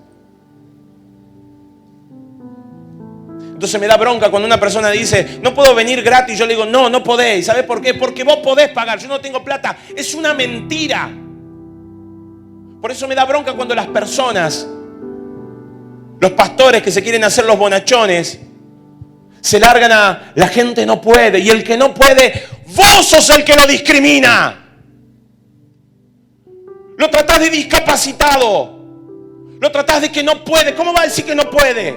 Entonces me da bronca cuando una persona dice, no puedo venir gratis. Yo le digo, no podéis. ¿Sabes por qué? Porque vos podés pagar. Yo no tengo plata. Es una mentira. Por eso me da bronca cuando las personas, los pastores que se quieren hacer los bonachones, se largan a la gente no puede. Y el que no puede, vos sos el que lo discrimina. Lo tratás de discapacitado. Lo tratás de que no puede. ¿Cómo va a decir que no puede?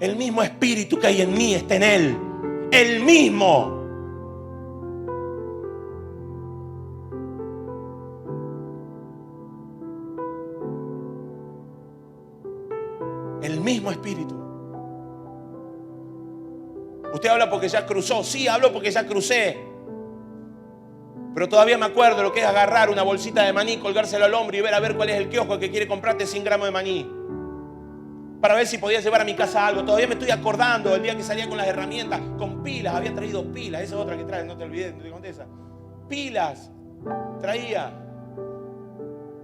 El mismo espíritu que hay en mí está en él. El mismo. El mismo espíritu. Usted habla porque ya cruzó. Sí, hablo porque ya crucé. Pero todavía me acuerdo lo que es agarrar una bolsita de maní, colgárselo al hombro y ver a ver cuál es el kiosco que quiere comprarte 100 gramos de maní. Para ver si podía llevar a mi casa algo. Todavía me estoy acordando del día que salía con las herramientas, con pilas. Había traído pilas. Esa es otra que trae, no te olvides, no te conté esa. Pilas. Traía.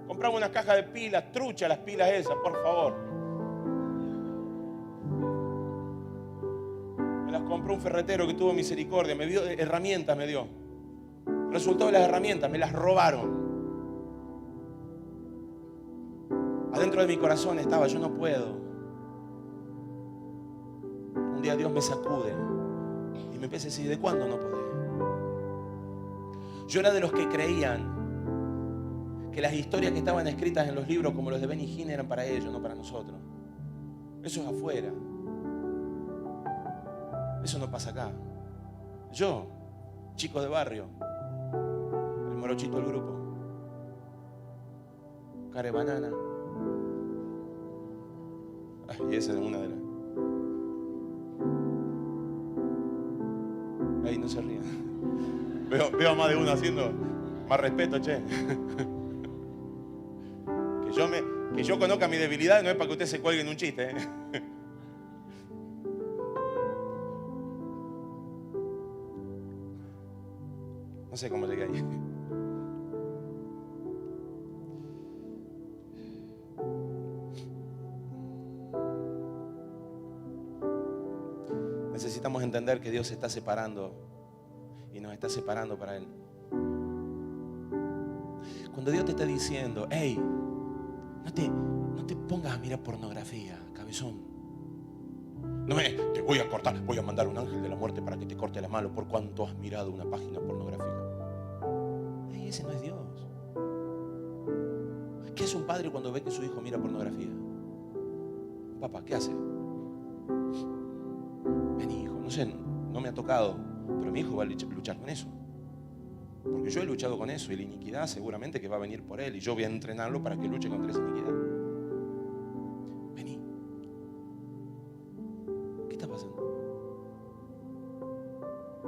Compraba una caja de pilas, trucha las pilas esas, por favor. Me las compró un ferretero que tuvo misericordia. Me dio herramientas, me dio. Resultó de las herramientas, me las robaron. Adentro de mi corazón estaba, yo no puedo. Un día Dios me sacude y me empieza a decir, ¿de cuándo no podés? Yo era de los que creían que las historias que estaban escritas en los libros como los de Benny Hinn eran para ellos, no para nosotros. Eso es afuera. Eso no pasa acá. Yo, chico de barrio, el morochito del grupo, care banana. Y esa es una de las... Ahí no se rían. Veo a más de uno haciendo. Más respeto, che. Que yo conozca mi debilidad no es para que usted se cuelgue en un chiste, ¿eh? No sé cómo llegué ahí. Necesitamos entender que Dios se está separando y nos está separando para Él. Cuando Dios te está diciendo, hey, no te pongas a mirar pornografía, cabezón. No me, te voy a cortar, voy a mandar un ángel de la muerte para que te corte la mano por cuanto has mirado una página pornográfica. Hey, ese no es Dios. ¿Qué hace un padre cuando ve que su hijo mira pornografía? Papá, ¿qué hace? Vení, hijo, no sé, no me ha tocado, pero mi hijo va a luchar con eso. Porque yo he luchado con eso y la iniquidad seguramente que va a venir por él y yo voy a entrenarlo para que luche contra esa iniquidad. Vení. ¿Qué está pasando?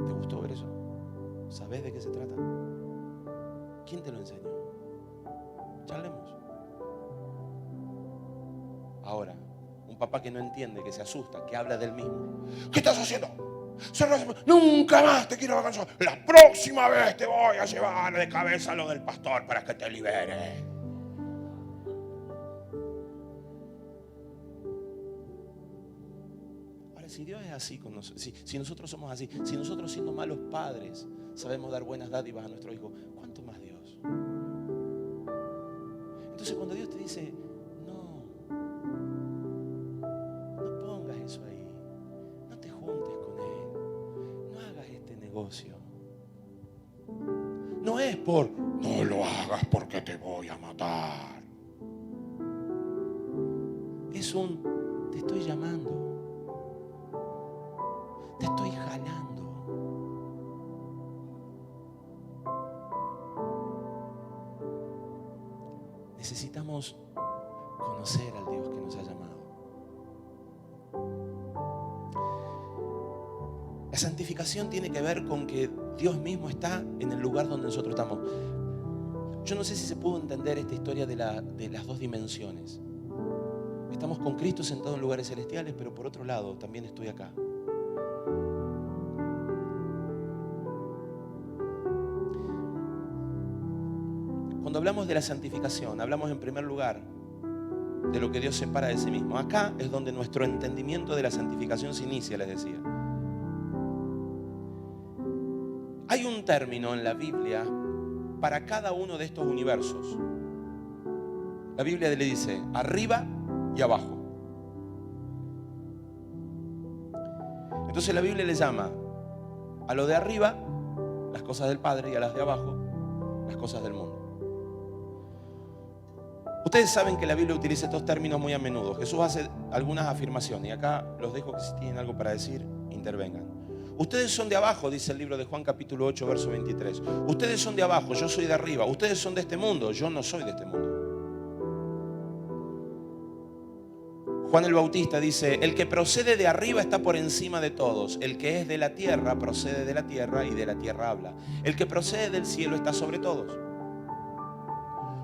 ¿Te gustó ver eso? ¿Sabés de qué se trata? ¿Quién te lo enseñó? Charlemos. Ahora, un papá que no entiende, que se asusta, que habla del mismo. ¿Qué estás haciendo? Nunca más te quiero alcanzar. La próxima vez te voy a llevar de cabeza a lo del pastor para que te libere. Ahora, si Dios es así con nosotros, si nosotros somos así, si nosotros siendo malos padres sabemos dar buenas dádivas a nuestro hijo, ¿cuánto más Dios? Entonces cuando Dios te dice, no pongas eso ahí, no te juntes con él, no hagas este negocio, no es por, no lo hagas porque te voy a matar, es un, te estoy llamando, te estoy jalando. Necesitamos conocer al Dios que nos ha llamado. La santificación tiene que ver con que Dios mismo está en el lugar donde nosotros estamos. Yo no sé si se pudo entender esta historia de las dos dimensiones. Estamos con Cristo sentado en lugares celestiales, pero por otro lado también estoy acá. Cuando hablamos de la santificación, hablamos en primer lugar de lo que Dios separa de sí mismo. Acá es donde nuestro entendimiento de la santificación se inicia, les decía. Hay un término en la Biblia para cada uno de estos universos. La Biblia le dice arriba y abajo. Entonces la Biblia le llama a lo de arriba las cosas del Padre y a las de abajo las cosas del mundo. Ustedes saben que la Biblia utiliza estos términos muy a menudo. Jesús hace algunas afirmaciones y acá los dejo que si tienen algo para decir, intervengan. Ustedes son de abajo, dice el libro de Juan capítulo 8, verso 23. Ustedes son de abajo, yo soy de arriba. Ustedes son de este mundo, yo no soy de este mundo. Juan el Bautista dice, el que procede de arriba está por encima de todos. El que es de la tierra procede de la tierra y de la tierra habla. El que procede del cielo está sobre todos.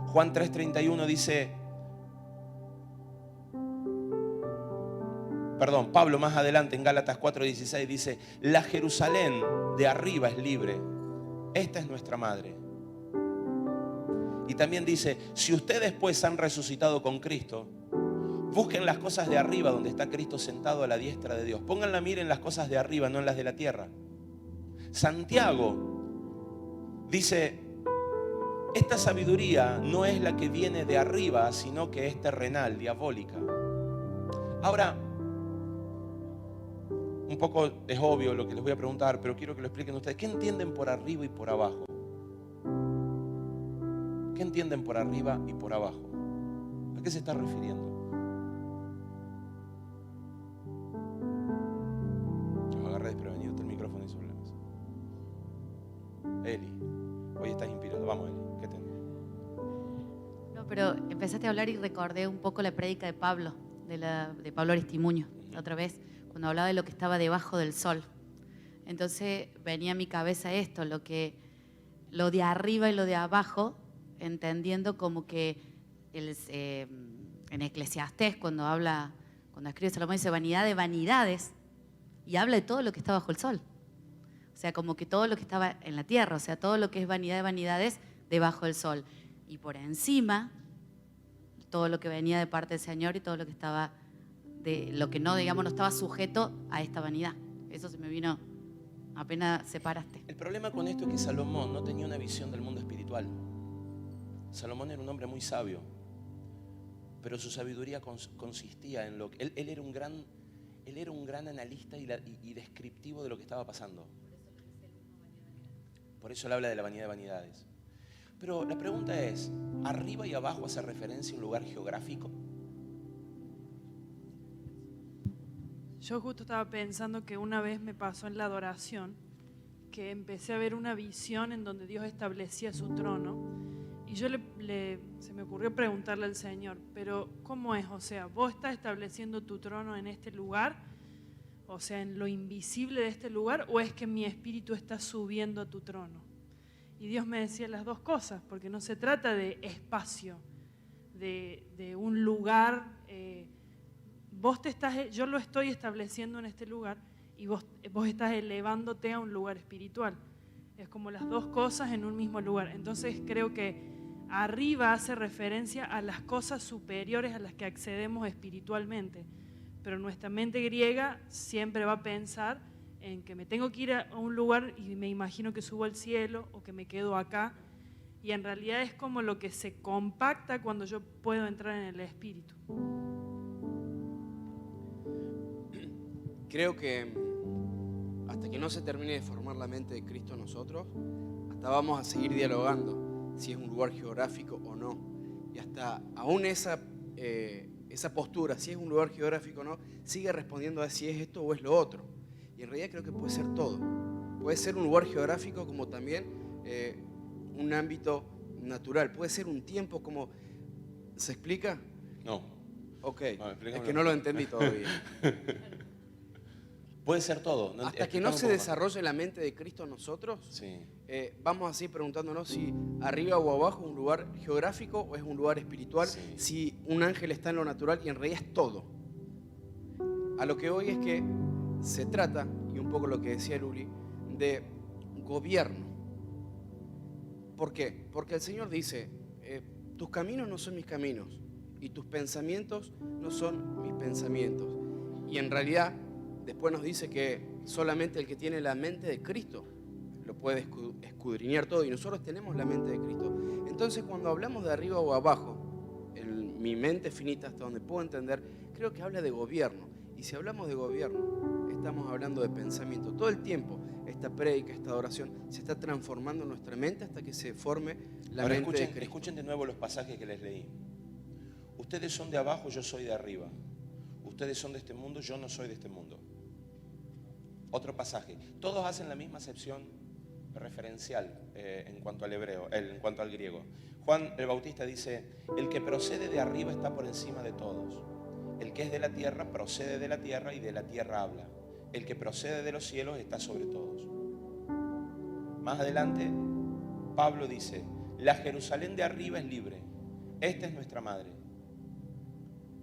Juan 3:31 dice, Pablo más adelante en Gálatas 4:16 dice, la Jerusalén de arriba es libre. Esta es nuestra madre. Y también dice, si ustedes pues han resucitado con Cristo, busquen las cosas de arriba donde está Cristo sentado a la diestra de Dios. Pongan la mira en las cosas de arriba, no en las de la tierra. Santiago dice, esta sabiduría no es la que viene de arriba, sino que es terrenal, diabólica. Ahora, un poco es obvio lo que les voy a preguntar, pero quiero que lo expliquen ustedes. ¿Qué entienden por arriba y por abajo? ¿Qué entienden por arriba y por abajo? ¿A qué se está refiriendo? Los agarré desprevenido, está el micrófono y sobre la mesa. Eli, hoy estás inspirado. Vamos, Eli, ¿qué tenés? No, pero empezaste a hablar y recordé un poco la prédica de Pablo, de Pablo Aristimuño, otra vez, cuando hablaba de lo que estaba debajo del sol. Entonces venía a mi cabeza esto, lo de arriba y lo de abajo, entendiendo como que en Eclesiastés, cuando escribe Salomón, dice vanidad de vanidades, y habla de todo lo que está bajo el sol. O sea, como que todo lo que estaba en la tierra, o sea, todo lo que es vanidad de vanidades debajo del sol. Y por encima, todo lo que venía de parte del Señor y todo lo que estaba, de lo que no, digamos, no estaba sujeto a esta vanidad. Eso se me vino apenas separaste. El problema con esto es que Salomón no tenía una visión del mundo espiritual. Salomón era un hombre muy sabio, pero su sabiduría consistía en lo que él era un gran analista y descriptivo de lo que estaba pasando. Por eso él habla de la vanidad de vanidades. Pero la pregunta es, ¿arriba y abajo hace referencia a un lugar geográfico? Yo justo estaba pensando que una vez me pasó en la adoración que empecé a ver una visión en donde Dios establecía su trono y yo se me ocurrió preguntarle al Señor, pero ¿cómo es? O sea, ¿vos estás estableciendo tu trono en este lugar? O sea, en lo invisible de este lugar, ¿o es que mi espíritu está subiendo a tu trono? Y Dios me decía las dos cosas, porque no se trata de espacio, de un lugar. Yo lo estoy estableciendo en este lugar y vos estás elevándote a un lugar espiritual. Es como las dos cosas en un mismo lugar. Entonces creo que arriba hace referencia a las cosas superiores a las que accedemos espiritualmente. Pero nuestra mente griega siempre va a pensar en que me tengo que ir a un lugar y me imagino que subo al cielo o que me quedo acá. Y en realidad es como lo que se compacta cuando yo puedo entrar en el espíritu. Creo que hasta que no se termine de formar la mente de Cristo en nosotros, hasta vamos a seguir dialogando si es un lugar geográfico o no. Y hasta aún esa postura, si es un lugar geográfico o no, sigue respondiendo a si es esto o es lo otro. Y en realidad creo que puede ser todo. Puede ser un lugar geográfico como también un ámbito natural. Puede ser un tiempo como... ¿Se explica? No. Ok, No, es que no lo entendí todavía. Puede ser todo. Hasta que no se desarrolle la mente de Cristo en nosotros, sí. Vamos así preguntándonos si arriba o abajo es un lugar geográfico o es un lugar espiritual, Sí. si un ángel está en lo natural y en realidad es todo. A lo que hoy es que se trata, y un poco lo que decía Luli, de gobierno. ¿Por qué? Porque el Señor dice, tus caminos no son mis caminos y tus pensamientos no son mis pensamientos. Y en realidad después nos dice que solamente el que tiene la mente de Cristo lo puede escudriñar todo, y nosotros tenemos la mente de Cristo. Entonces cuando hablamos de arriba o abajo, mi mente finita hasta donde puedo entender, creo que habla de gobierno. Y si hablamos de gobierno, estamos hablando de pensamiento. Todo el tiempo esta prédica, esta adoración se está transformando en nuestra mente hasta que se forme la Ahora mente de Cristo. escuchen de nuevo los pasajes que les leí. Ustedes son de abajo, yo soy de arriba. Ustedes son de este mundo, yo no soy de este mundo. Otro pasaje. Todos hacen la misma acepción referencial en cuanto al hebreo, en cuanto al griego. Juan el Bautista dice, el que procede de arriba está por encima de todos. El que es de la tierra procede de la tierra y de la tierra habla. El que procede de los cielos está sobre todos. Más adelante, Pablo dice, la Jerusalén de arriba es libre. Esta es nuestra madre.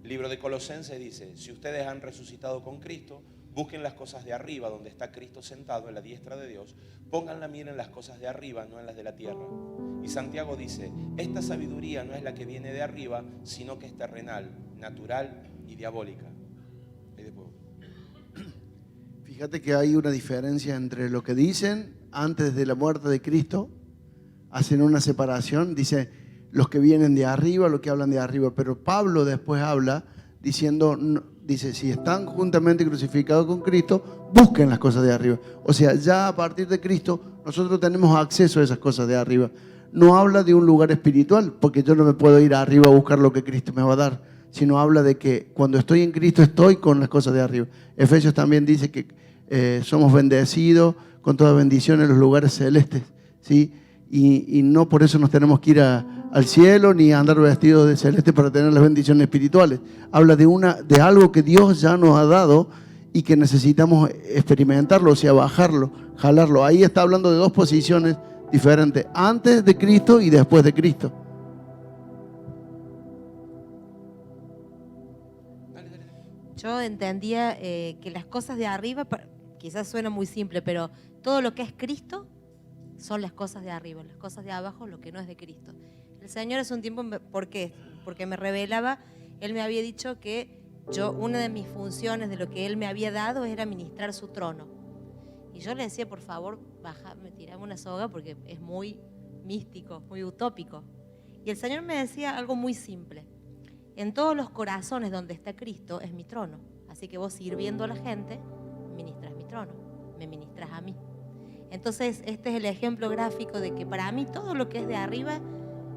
El libro de Colosenses dice, si ustedes han resucitado con Cristo, busquen las cosas de arriba, donde está Cristo sentado en la diestra de Dios. Pongan la mira en las cosas de arriba, no en las de la tierra. Y Santiago dice, esta sabiduría no es la que viene de arriba, sino que es terrenal, natural y diabólica. Fíjate que hay una diferencia entre lo que dicen antes de la muerte de Cristo, hacen una separación, dice los que vienen de arriba, los que hablan de arriba, pero Pablo después habla diciendo, dice, si están juntamente crucificados con Cristo, busquen las cosas de arriba. O sea, ya a partir de Cristo nosotros tenemos acceso a esas cosas de arriba. No habla de un lugar espiritual, porque yo no me puedo ir arriba a buscar lo que Cristo me va a dar, sino habla de que cuando estoy en Cristo estoy con las cosas de arriba. Efesios también dice que somos bendecidos con toda bendición en los lugares celestes, ¿sí? Y no por eso nos tenemos que ir al cielo ni a andar vestidos de celeste para tener las bendiciones espirituales. Habla de algo que Dios ya nos ha dado y que necesitamos experimentarlo, o sea, bajarlo, jalarlo. Ahí está hablando de dos posiciones diferentes, antes de Cristo y después de Cristo. Yo entendía que las cosas de arriba, quizás suena muy simple, pero todo lo que es Cristo son las cosas de arriba, las cosas de abajo, lo que no es de Cristo. El Señor hace un tiempo, ¿por qué? Porque me revelaba, Él me había dicho que una de mis funciones de lo que Él me había dado era ministrar su trono. Y yo le decía, por favor, bajame, tirame una soga porque es muy místico, muy utópico. Y el Señor me decía algo muy simple. En todos los corazones donde está Cristo es mi trono. Así que vos sirviendo a la gente, ministras mi trono, me ministras a mí. Entonces este es el ejemplo gráfico de que para mí todo lo que es de arriba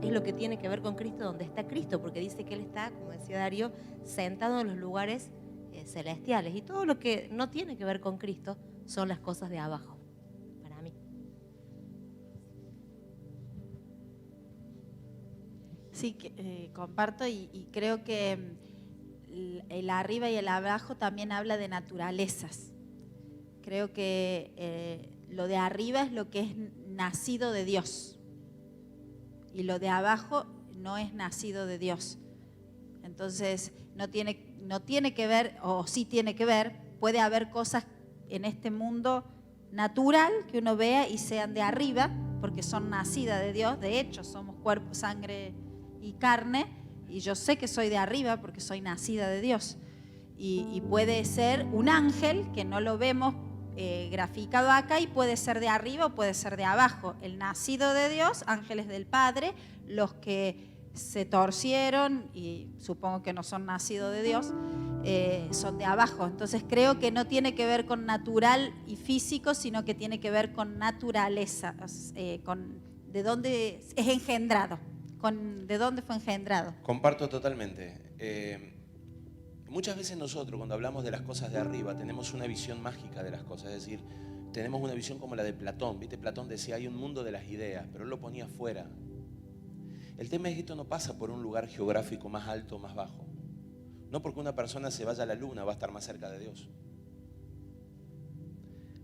es lo que tiene que ver con Cristo, donde está Cristo, porque dice que Él está, como decía Darío, sentado en los lugares celestiales. Y todo lo que no tiene que ver con Cristo son las cosas de abajo, para mí. Sí, comparto y creo que el arriba y el abajo también habla de naturalezas. Creo que lo de arriba es lo que es nacido de Dios y lo de abajo no es nacido de Dios. Entonces no tiene que ver, o sí tiene que ver, puede haber cosas en este mundo natural que uno vea y sean de arriba porque son nacidas de Dios. De hecho somos cuerpo, sangre y carne, y yo sé que soy de arriba porque soy nacida de Dios. Y puede ser un ángel que no lo vemos graficado acá y puede ser de arriba o puede ser de abajo. El nacido de Dios, ángeles del Padre, los que se torcieron y supongo que no son nacidos de Dios, son de abajo. Entonces creo que no tiene que ver con natural y físico, sino que tiene que ver con naturaleza, con de dónde es engendrado, con de dónde fue engendrado. Comparto totalmente. Muchas veces nosotros cuando hablamos de las cosas de arriba tenemos una visión mágica de las cosas, es decir, tenemos una visión como la de Platón. ¿Viste? Platón decía hay un mundo de las ideas, pero él lo ponía afuera. El tema es que esto no pasa por un lugar geográfico más alto o más bajo. No porque una persona se vaya a la luna va a estar más cerca de Dios.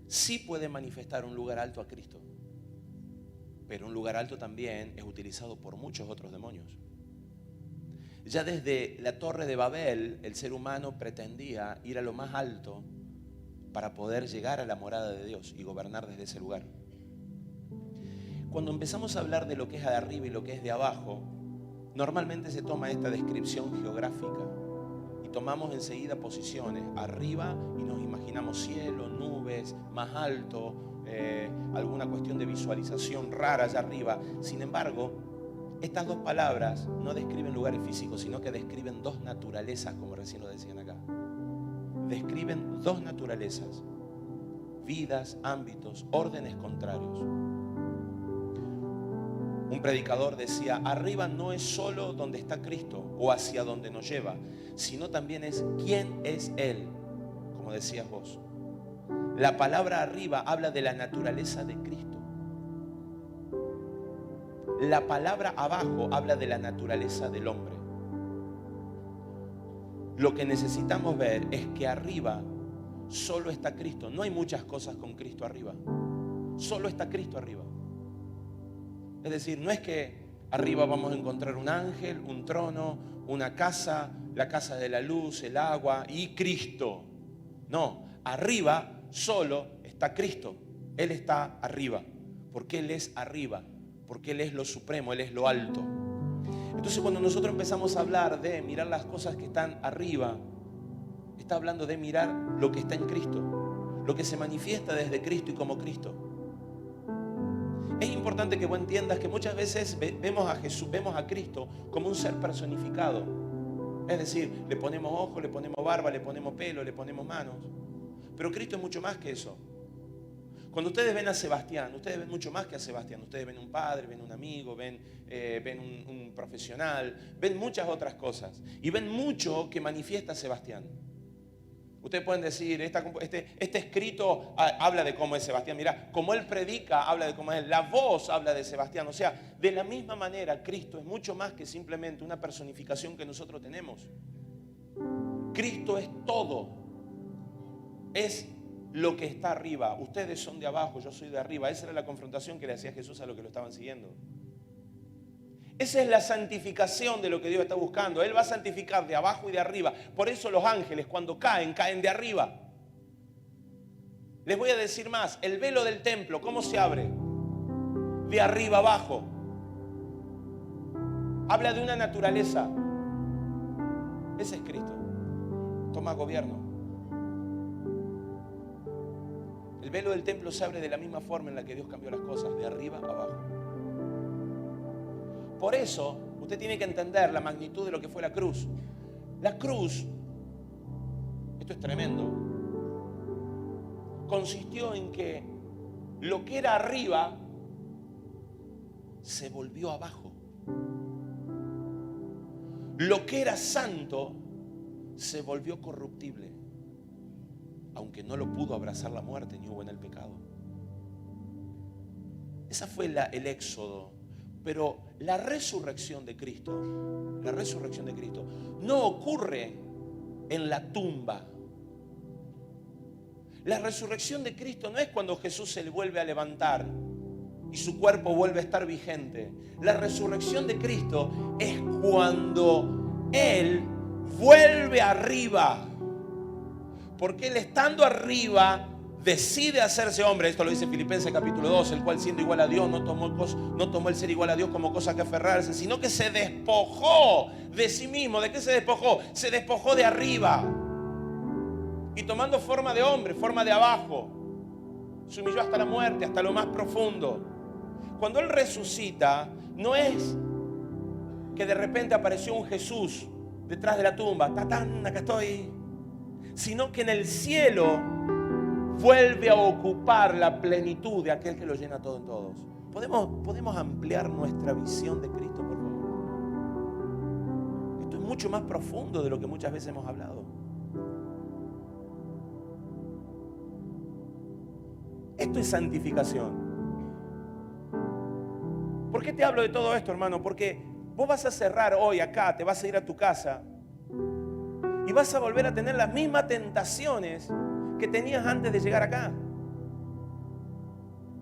Sí puede manifestar un lugar alto a Cristo, pero un lugar alto también es utilizado por muchos otros demonios. Ya desde la Torre de Babel, el ser humano pretendía ir a lo más alto para poder llegar a la morada de Dios y gobernar desde ese lugar. Cuando empezamos a hablar de lo que es de arriba y lo que es de abajo, normalmente se toma esta descripción geográfica y tomamos enseguida posiciones arriba y nos imaginamos cielo, nubes, más alto, alguna cuestión de visualización rara allá arriba. Sin embargo, estas dos palabras no describen lugares físicos, sino que describen dos naturalezas, como recién lo decían acá. Describen dos naturalezas, vidas, ámbitos, órdenes contrarios. Un predicador decía, arriba no es solo donde está Cristo o hacia donde nos lleva, sino también es quién es Él, como decías vos. La palabra arriba habla de la naturaleza de Cristo. La palabra abajo habla de la naturaleza del hombre. lo que necesitamos ver es que arriba solo está Cristo. No hay muchas cosas con Cristo arriba. Solo está Cristo arriba. Es decir, no es que arriba vamos a encontrar un ángel, un trono, una casa, la casa de la luz, el agua y Cristo. No, arriba solo está Cristo. Él está arriba, porque Él es arriba, porque Él es lo supremo, Él es lo alto. Entonces cuando nosotros empezamos a hablar de mirar las cosas que están arriba, está hablando de mirar lo que está en Cristo, lo que se manifiesta desde Cristo y como Cristo. Es importante que vos entiendas que muchas veces vemos a Jesús, vemos a Cristo como un ser personificado. Es decir, le ponemos ojos, le ponemos barba, le ponemos pelo, le ponemos manos. Pero Cristo es mucho más que eso. Cuando ustedes ven a Sebastián, ustedes ven mucho más que a Sebastián. Ustedes ven un padre, ven un amigo, ven un profesional, ven muchas otras cosas. Y ven mucho que manifiesta Sebastián. Ustedes pueden decir, este escrito habla de cómo es Sebastián. Mira, como él predica, habla de cómo es él. La voz habla de Sebastián. O sea, de la misma manera, Cristo es mucho más que simplemente una personificación que nosotros tenemos. Cristo es todo. Es lo que está arriba. Ustedes son de abajo, yo soy de arriba. Esa era la confrontación que le hacía Jesús a los que lo estaban siguiendo. Esa es la santificación de lo que Dios está buscando. Él va a santificar de abajo y de arriba. Por eso los ángeles cuando caen, caen de arriba. Les voy a decir más. El velo del templo, ¿cómo se abre? De arriba abajo. Habla de una naturaleza. Ese es Cristo. Toma gobierno. El velo del templo se abre de la misma forma en la que Dios cambió las cosas, de arriba abajo. Por eso, usted tiene que entender la magnitud de lo que fue la cruz. La cruz, esto es tremendo, consistió en que lo que era arriba se volvió abajo. Lo que era santo se volvió corruptible, aunque no lo pudo abrazar la muerte ni hubo en el pecado. Esa fue el éxodo. Pero la resurrección de Cristo no ocurre en la tumba. La resurrección de Cristo no es cuando Jesús se le vuelve a levantar y su cuerpo vuelve a estar vigente. La resurrección de Cristo es cuando Él vuelve arriba. Porque Él estando arriba decide hacerse hombre. Esto lo dice Filipenses capítulo 2, el cual siendo igual a Dios no tomó el ser igual a Dios como cosa que aferrarse, sino que se despojó de sí mismo. ¿De qué se despojó? Se despojó de arriba. Y tomando forma de hombre, forma de abajo, se humilló hasta la muerte, hasta lo más profundo. Cuando Él resucita, no es que de repente apareció un Jesús detrás de la tumba, tatán, acá estoy, sino que en el cielo vuelve a ocupar la plenitud de aquel que lo llena todo en todos. ¿Podemos ampliar nuestra visión de Cristo, por favor? Esto es mucho más profundo de lo que muchas veces hemos hablado. Esto es santificación. ¿Por qué te hablo de todo esto, hermano? Porque vos vas a cerrar hoy acá, te vas a ir a tu casa y vas a volver a tener las mismas tentaciones que tenías antes de llegar acá.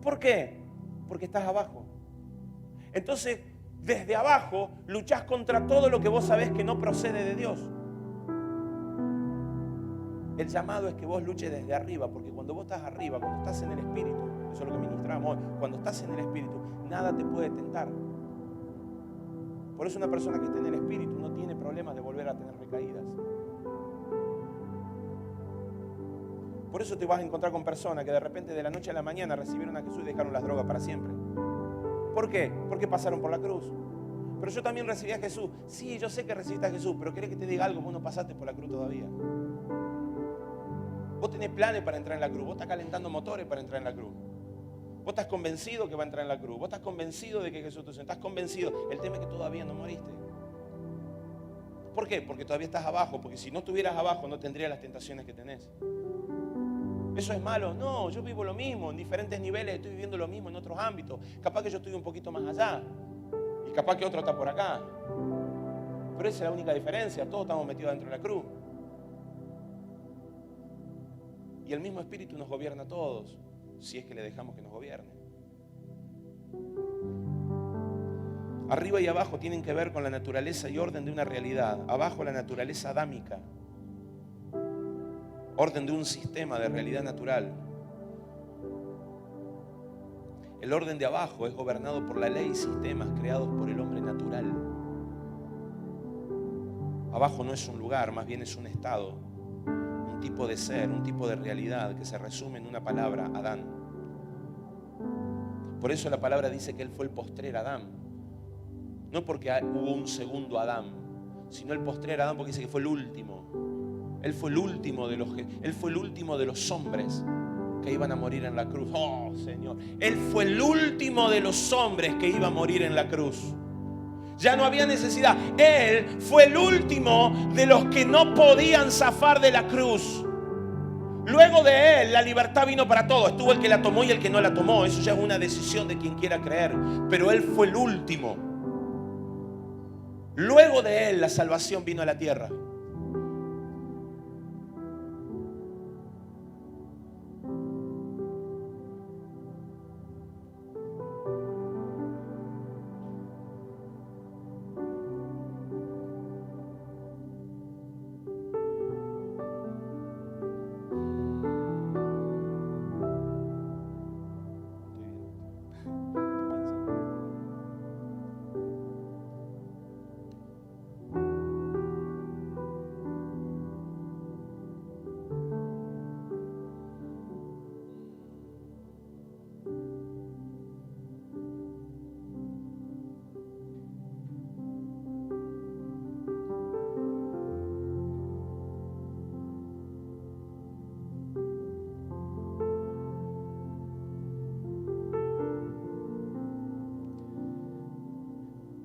¿Por qué? Porque estás abajo. Entonces, desde abajo luchás contra todo lo que vos sabés que no procede de Dios. El llamado es que vos luches desde arriba, porque cuando vos estás arriba, cuando estás en el Espíritu, eso es lo que ministramos hoy, cuando estás en el Espíritu, nada te puede tentar. Por eso una persona que está en el Espíritu no tiene problemas de volver a tener recaídas. Por eso te vas a encontrar con personas que de repente de la noche a la mañana recibieron a Jesús y dejaron las drogas para siempre. ¿Por qué? Porque pasaron por la cruz. Pero yo también recibí a Jesús. Sí, yo sé que recibiste a Jesús, pero ¿querés que te diga algo? Vos no pasaste por la cruz todavía. Vos tenés planes para entrar en la cruz. Vos estás calentando motores para entrar en la cruz. Vos estás convencido que va a entrar en la cruz. Vos estás convencido de que Jesús te salvó. Estás convencido. El tema es que todavía no moriste. ¿Por qué? Porque todavía estás abajo. Porque si no estuvieras abajo no tendrías las tentaciones que tenés. ¿Eso es malo? No, yo vivo lo mismo, en diferentes niveles estoy viviendo lo mismo en otros ámbitos. Capaz que yo estoy un poquito más allá y capaz que otro está por acá. Pero esa es la única diferencia, todos estamos metidos dentro de la cruz. Y el mismo Espíritu nos gobierna a todos, si es que le dejamos que nos gobierne. Arriba y abajo tienen que ver con la naturaleza y orden de una realidad. Abajo la naturaleza adámica, orden de un sistema de realidad natural. El orden de abajo es gobernado por la ley y sistemas creados por el hombre natural. Abajo no es un lugar, más bien es un estado, un tipo de ser, un tipo de realidad que se resume en una palabra, Adán. Por eso la palabra dice que él fue el postrer Adán. No porque hubo un segundo Adán, sino el postrer Adán porque dice que fue el último. Él fue el último de los hombres que iban a morir en la cruz. Oh, Señor. Él fue el último de los hombres que iba a morir en la cruz. Ya no había necesidad. Él fue el último de los que no podían zafar de la cruz. Luego de él, la libertad vino para todos. Estuvo el que la tomó y el que no la tomó. Eso ya es una decisión de quien quiera creer. Pero él fue el último. Luego de él, la salvación vino a la tierra.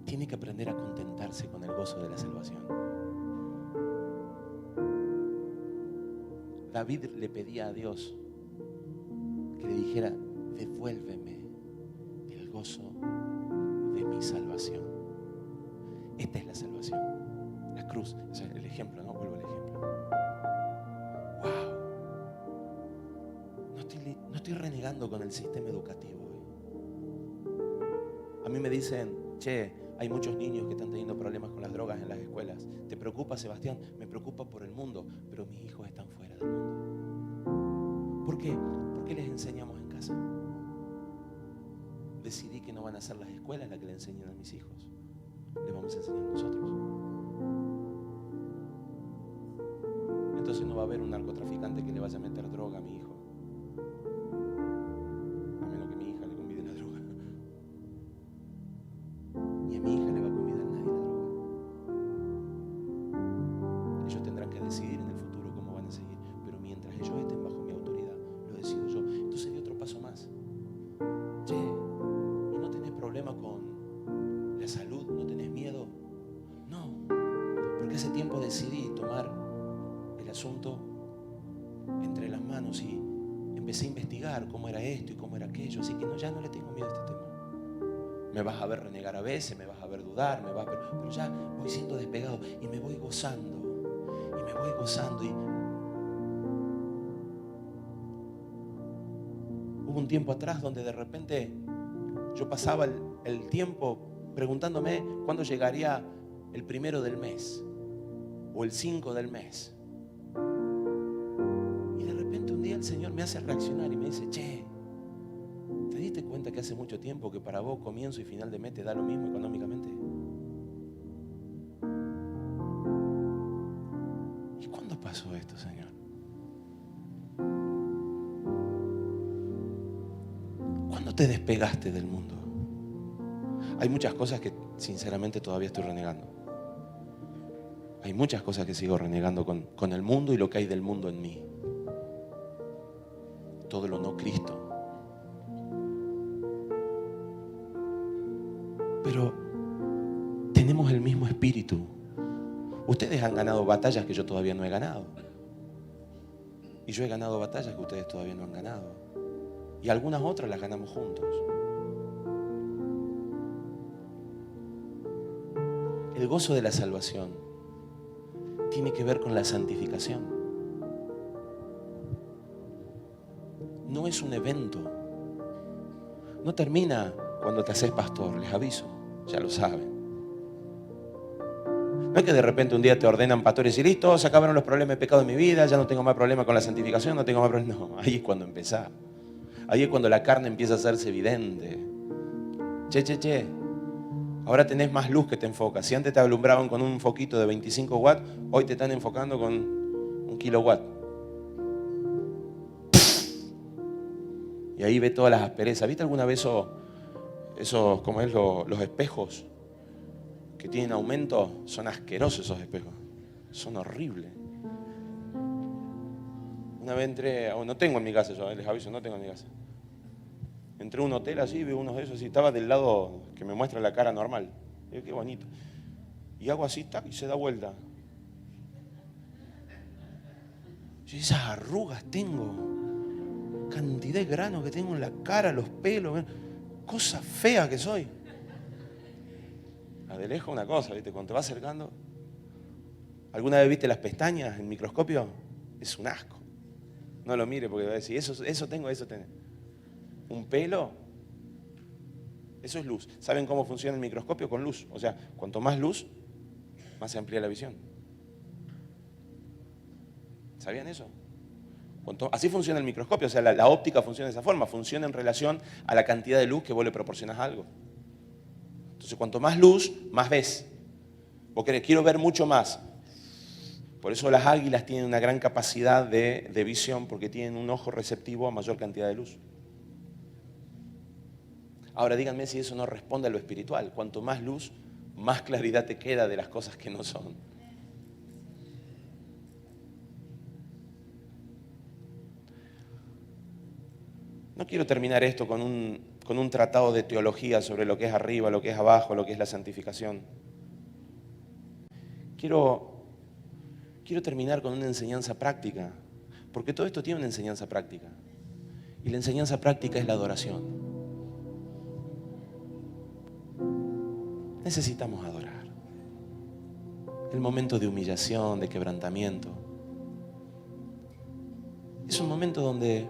Tiene que aprender a contentarse con el gozo de la salvación. David le pedía a Dios que le dijera: devuélveme el gozo de mi salvación. Esta es la salvación, la cruz. Ese es el ejemplo, ¿no? Vuelvo al ejemplo. Wow. No estoy renegando con el sistema educativo. A mí me dicen: che, hay muchos niños que están teniendo problemas con las drogas en las escuelas. ¿Te preocupa, Sebastián? Me preocupa por el mundo, pero mis hijos están fuera del mundo. ¿Por qué? ¿Por qué les enseñamos en casa? Decidí que no van a ser las escuelas las que le enseñan a mis hijos. Les vamos a enseñar nosotros. Entonces no va a haber un narcotraficante que le vaya a meter droga a mi hijo. A menos que mi hija le convide la droga. Ni a mi hija le va a convidar nadie la droga. Ellos tendrán que decidir en el futuro cómo van a seguir. Pero mientras ellos estén bajo mi autoridad, lo decido yo. Entonces di otro paso más. Che, ¿y no tenés problema con la salud? ¿No tenés miedo? No, porque hace tiempo decidí tomar el asunto entre las manos y empecé a investigar cómo era esto y cómo era aquello. Así que ya no le tengo miedo a este tema. Me vas a ver renegar a veces, me vas a ver dudar, pero ya voy siendo despegado y me voy gozando. Y me voy gozando. Y hubo un tiempo atrás donde de repente yo pasaba el tiempo preguntándome cuándo llegaría el 1 del mes o el 5 del mes. Y de repente un día el Señor me hace reaccionar y me dice: che, ¿te diste cuenta que hace mucho tiempo que para vos comienzo y final de mes te da lo mismo económicamente? ¿Y cuándo pasó esto, Señor? ¿Cuándo te despegaste del mundo? Hay muchas cosas que sinceramente todavía estoy renegando. Hay muchas cosas que sigo renegando con el mundo y lo que hay del mundo en mí. Todo lo no Cristo. Pero tenemos el mismo espíritu. Ustedes han ganado batallas que yo todavía no he ganado. Y yo he ganado batallas que ustedes todavía no han ganado. Y algunas otras las ganamos juntos. El gozo de la salvación tiene que ver con la santificación. no es un evento. No termina cuando te haces pastor, les aviso, ya lo saben. No es que de repente un día te ordenan pastor y decir, listo, se acabaron los problemas de pecado en mi vida, ya no tengo más problemas con la santificación, no tengo más problemas. No, ahí es cuando empezás. Ahí es cuando la carne empieza a hacerse evidente. Che. Ahora tenés más luz que te enfoca. Si antes te alumbraban con un foquito de 25 watts, hoy te están enfocando con 1 kilowatt. Y ahí ve todas las asperezas. ¿Viste alguna vez esos ¿cómo es? Los espejos que tienen aumento? Son asquerosos esos espejos. Son horribles. Una vez entré, no tengo en mi casa, yo les aviso, no tengo en mi casa. Entré a un hotel así, veo uno de esos y estaba del lado que me muestra la cara normal. Digo, qué bonito. Y hago así, tac, y se da vuelta. Yo esas arrugas tengo, cantidad de granos que tengo en la cara, los pelos, cosa fea que soy. A de lejos una cosa, ¿viste? Cuando te vas acercando. ¿Alguna vez viste las pestañas en microscopio? Es un asco. No lo mire porque va a decir, eso tengo, eso tenés. Un pelo, eso es luz. ¿Saben cómo funciona el microscopio? Con luz. O sea, cuanto más luz, más se amplía la visión. ¿Sabían eso? Así funciona el microscopio. O sea, la óptica funciona de esa forma. Funciona en relación a la cantidad de luz que vos le proporcionas a algo. Entonces, cuanto más luz, más ves. Vos querés, quiero ver mucho más. Por eso las águilas tienen una gran capacidad de visión, porque tienen un ojo receptivo a mayor cantidad de luz. Ahora díganme si eso no responde a lo espiritual. Cuanto más luz, más claridad te queda de las cosas que no son. No quiero terminar esto con un tratado de teología sobre lo que es arriba, lo que es abajo, lo que es la santificación. Quiero terminar con una enseñanza práctica, porque todo esto tiene una enseñanza práctica. Y la enseñanza práctica es la adoración. Necesitamos adorar. El momento de humillación, de quebrantamiento. Es un momento donde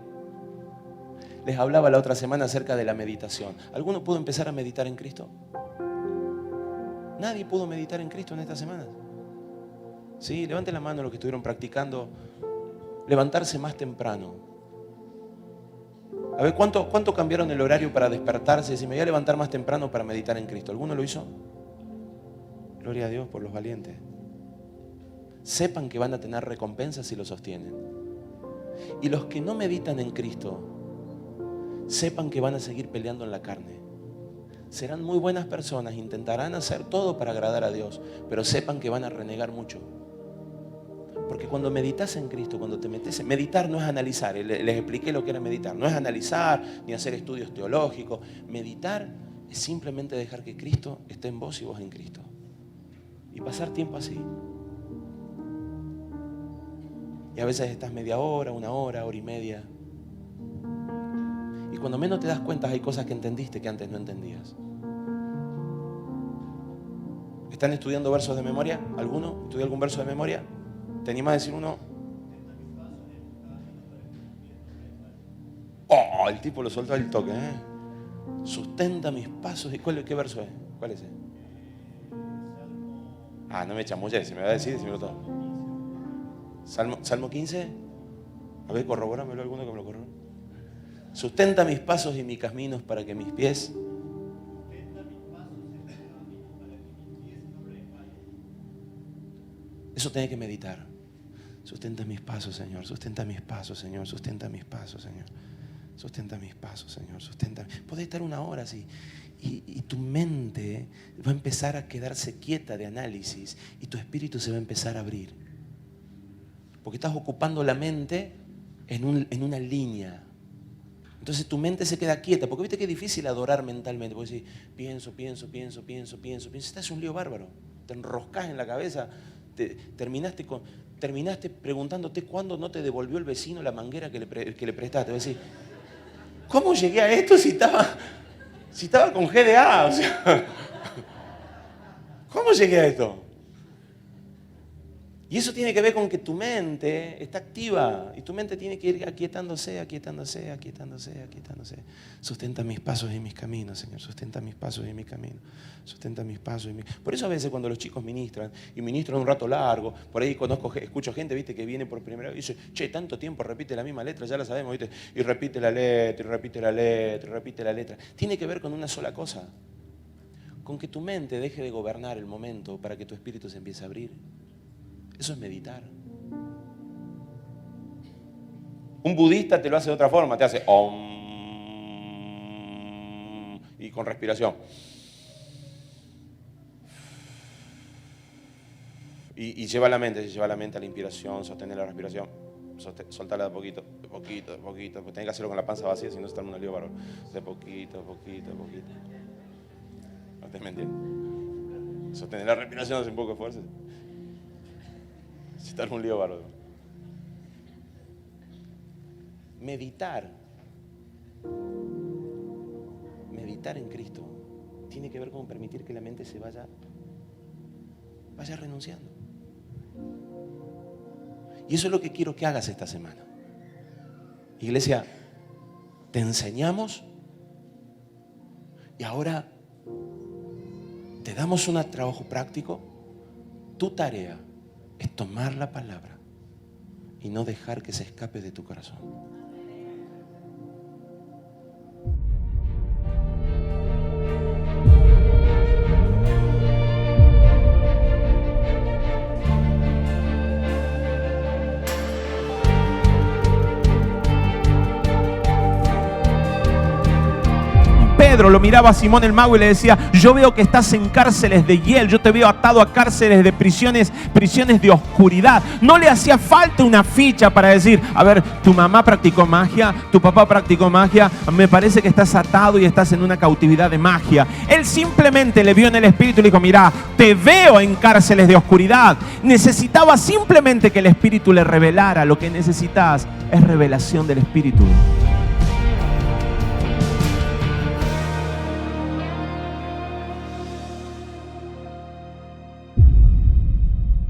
les hablaba la otra semana acerca de la meditación. ¿Alguno pudo empezar a meditar en Cristo? ¿Nadie pudo meditar en Cristo en esta semana? Sí, levanten la mano los que estuvieron practicando levantarse más temprano. A ver, ¿cuánto cambiaron el horario para despertarse? Si me voy a levantar más temprano para meditar en Cristo. ¿Alguno lo hizo? Gloria a Dios por los valientes. Sepan que van a tener recompensas si lo sostienen. Y los que no meditan en Cristo, sepan que van a seguir peleando en la carne. Serán muy buenas personas, intentarán hacer todo para agradar a Dios, pero sepan que van a renegar mucho. Porque cuando meditas en Cristo, cuando te metes en... Meditar no es analizar, les expliqué lo que era meditar. No es analizar ni hacer estudios teológicos. Meditar es simplemente dejar que Cristo esté en vos y vos en Cristo. Y pasar tiempo así. Y a veces estás media hora, una hora, hora y media. Y cuando menos te das cuenta hay cosas que entendiste que antes no entendías. ¿Están estudiando versos de memoria? ¿Alguno? ¿Estudió algún verso de memoria? ¿Te animas a decir uno? Oh, el tipo lo soltó al toque, ¿eh? Sustenta mis pasos. ¿Qué verso es? ¿Cuál es ese? Ah, no me chamulle, si me va a decir, decímelo todo. Salmo 15. A ver, corrobóramelo alguno que me lo corrobore. Sustenta mis pasos y mis caminos para que mis pies... Eso tiene que meditar. Sustenta mis pasos, Señor. Sustenta mis pasos, Señor. Sustenta mis pasos, Señor. Sustenta mis pasos, Señor. Sustenta. Podés estar una hora así. Y tu mente va a empezar a quedarse quieta de análisis. Y tu espíritu se va a empezar a abrir. Porque estás ocupando la mente en una línea. Entonces tu mente se queda quieta. Porque viste que es difícil adorar mentalmente. Porque decís, pienso. Estás en un lío bárbaro. Te enroscás en la cabeza. Terminaste preguntándote cuándo no te devolvió el vecino la manguera que le prestaste. Vas a decir, ¿cómo llegué a esto si estaba con GDA? O sea, ¿cómo llegué a esto? Y eso tiene que ver con que tu mente está activa y tu mente tiene que ir aquietándose, aquietándose, aquietándose, aquietándose. Sustenta mis pasos y mis caminos, Señor. Sustenta mis pasos y mi camino. Sustenta mis pasos y mi... Por eso a veces cuando los chicos ministran, y ministran un rato largo, por ahí escucho gente, ¿viste? Que viene por primera vez y dice, che, tanto tiempo repite la misma letra, ya la sabemos, ¿viste? Y repite la letra, y repite la letra, y repite la letra. Tiene que ver con una sola cosa. Con que tu mente deje de gobernar el momento para que tu espíritu se empiece a abrir. Eso es meditar. Un budista te lo hace de otra forma, te hace om y con respiración. Y lleva la mente a la inspiración, sostener la respiración, soltarla de poquito, de poquito, de poquito. Pues tenés que hacerlo con la panza vacía, si no se está en un lío bárbaro. De poquito, de poquito, de poquito. No te entiendes. Sostener la respiración hace un poco de fuerza. Si está en un lío bárbaro. Meditar en Cristo tiene que ver con permitir que la mente se vaya renunciando. Y eso es lo que quiero que hagas esta semana. Iglesia, te enseñamos y ahora te damos un trabajo práctico. Tu tarea es tomar la palabra y no dejar que se escape de tu corazón. Pedro lo miraba a Simón el mago y le decía, yo veo que estás en cárceles de hiel, yo te veo atado a cárceles de prisiones de oscuridad. No le hacía falta una ficha para decir, a ver, tu mamá practicó magia, tu papá practicó magia, me parece que estás atado y estás en una cautividad de magia. Él simplemente le vio en el espíritu y le dijo, mira, te veo en cárceles de oscuridad. Necesitaba simplemente que el espíritu le revelara. Lo que necesitas es revelación del espíritu.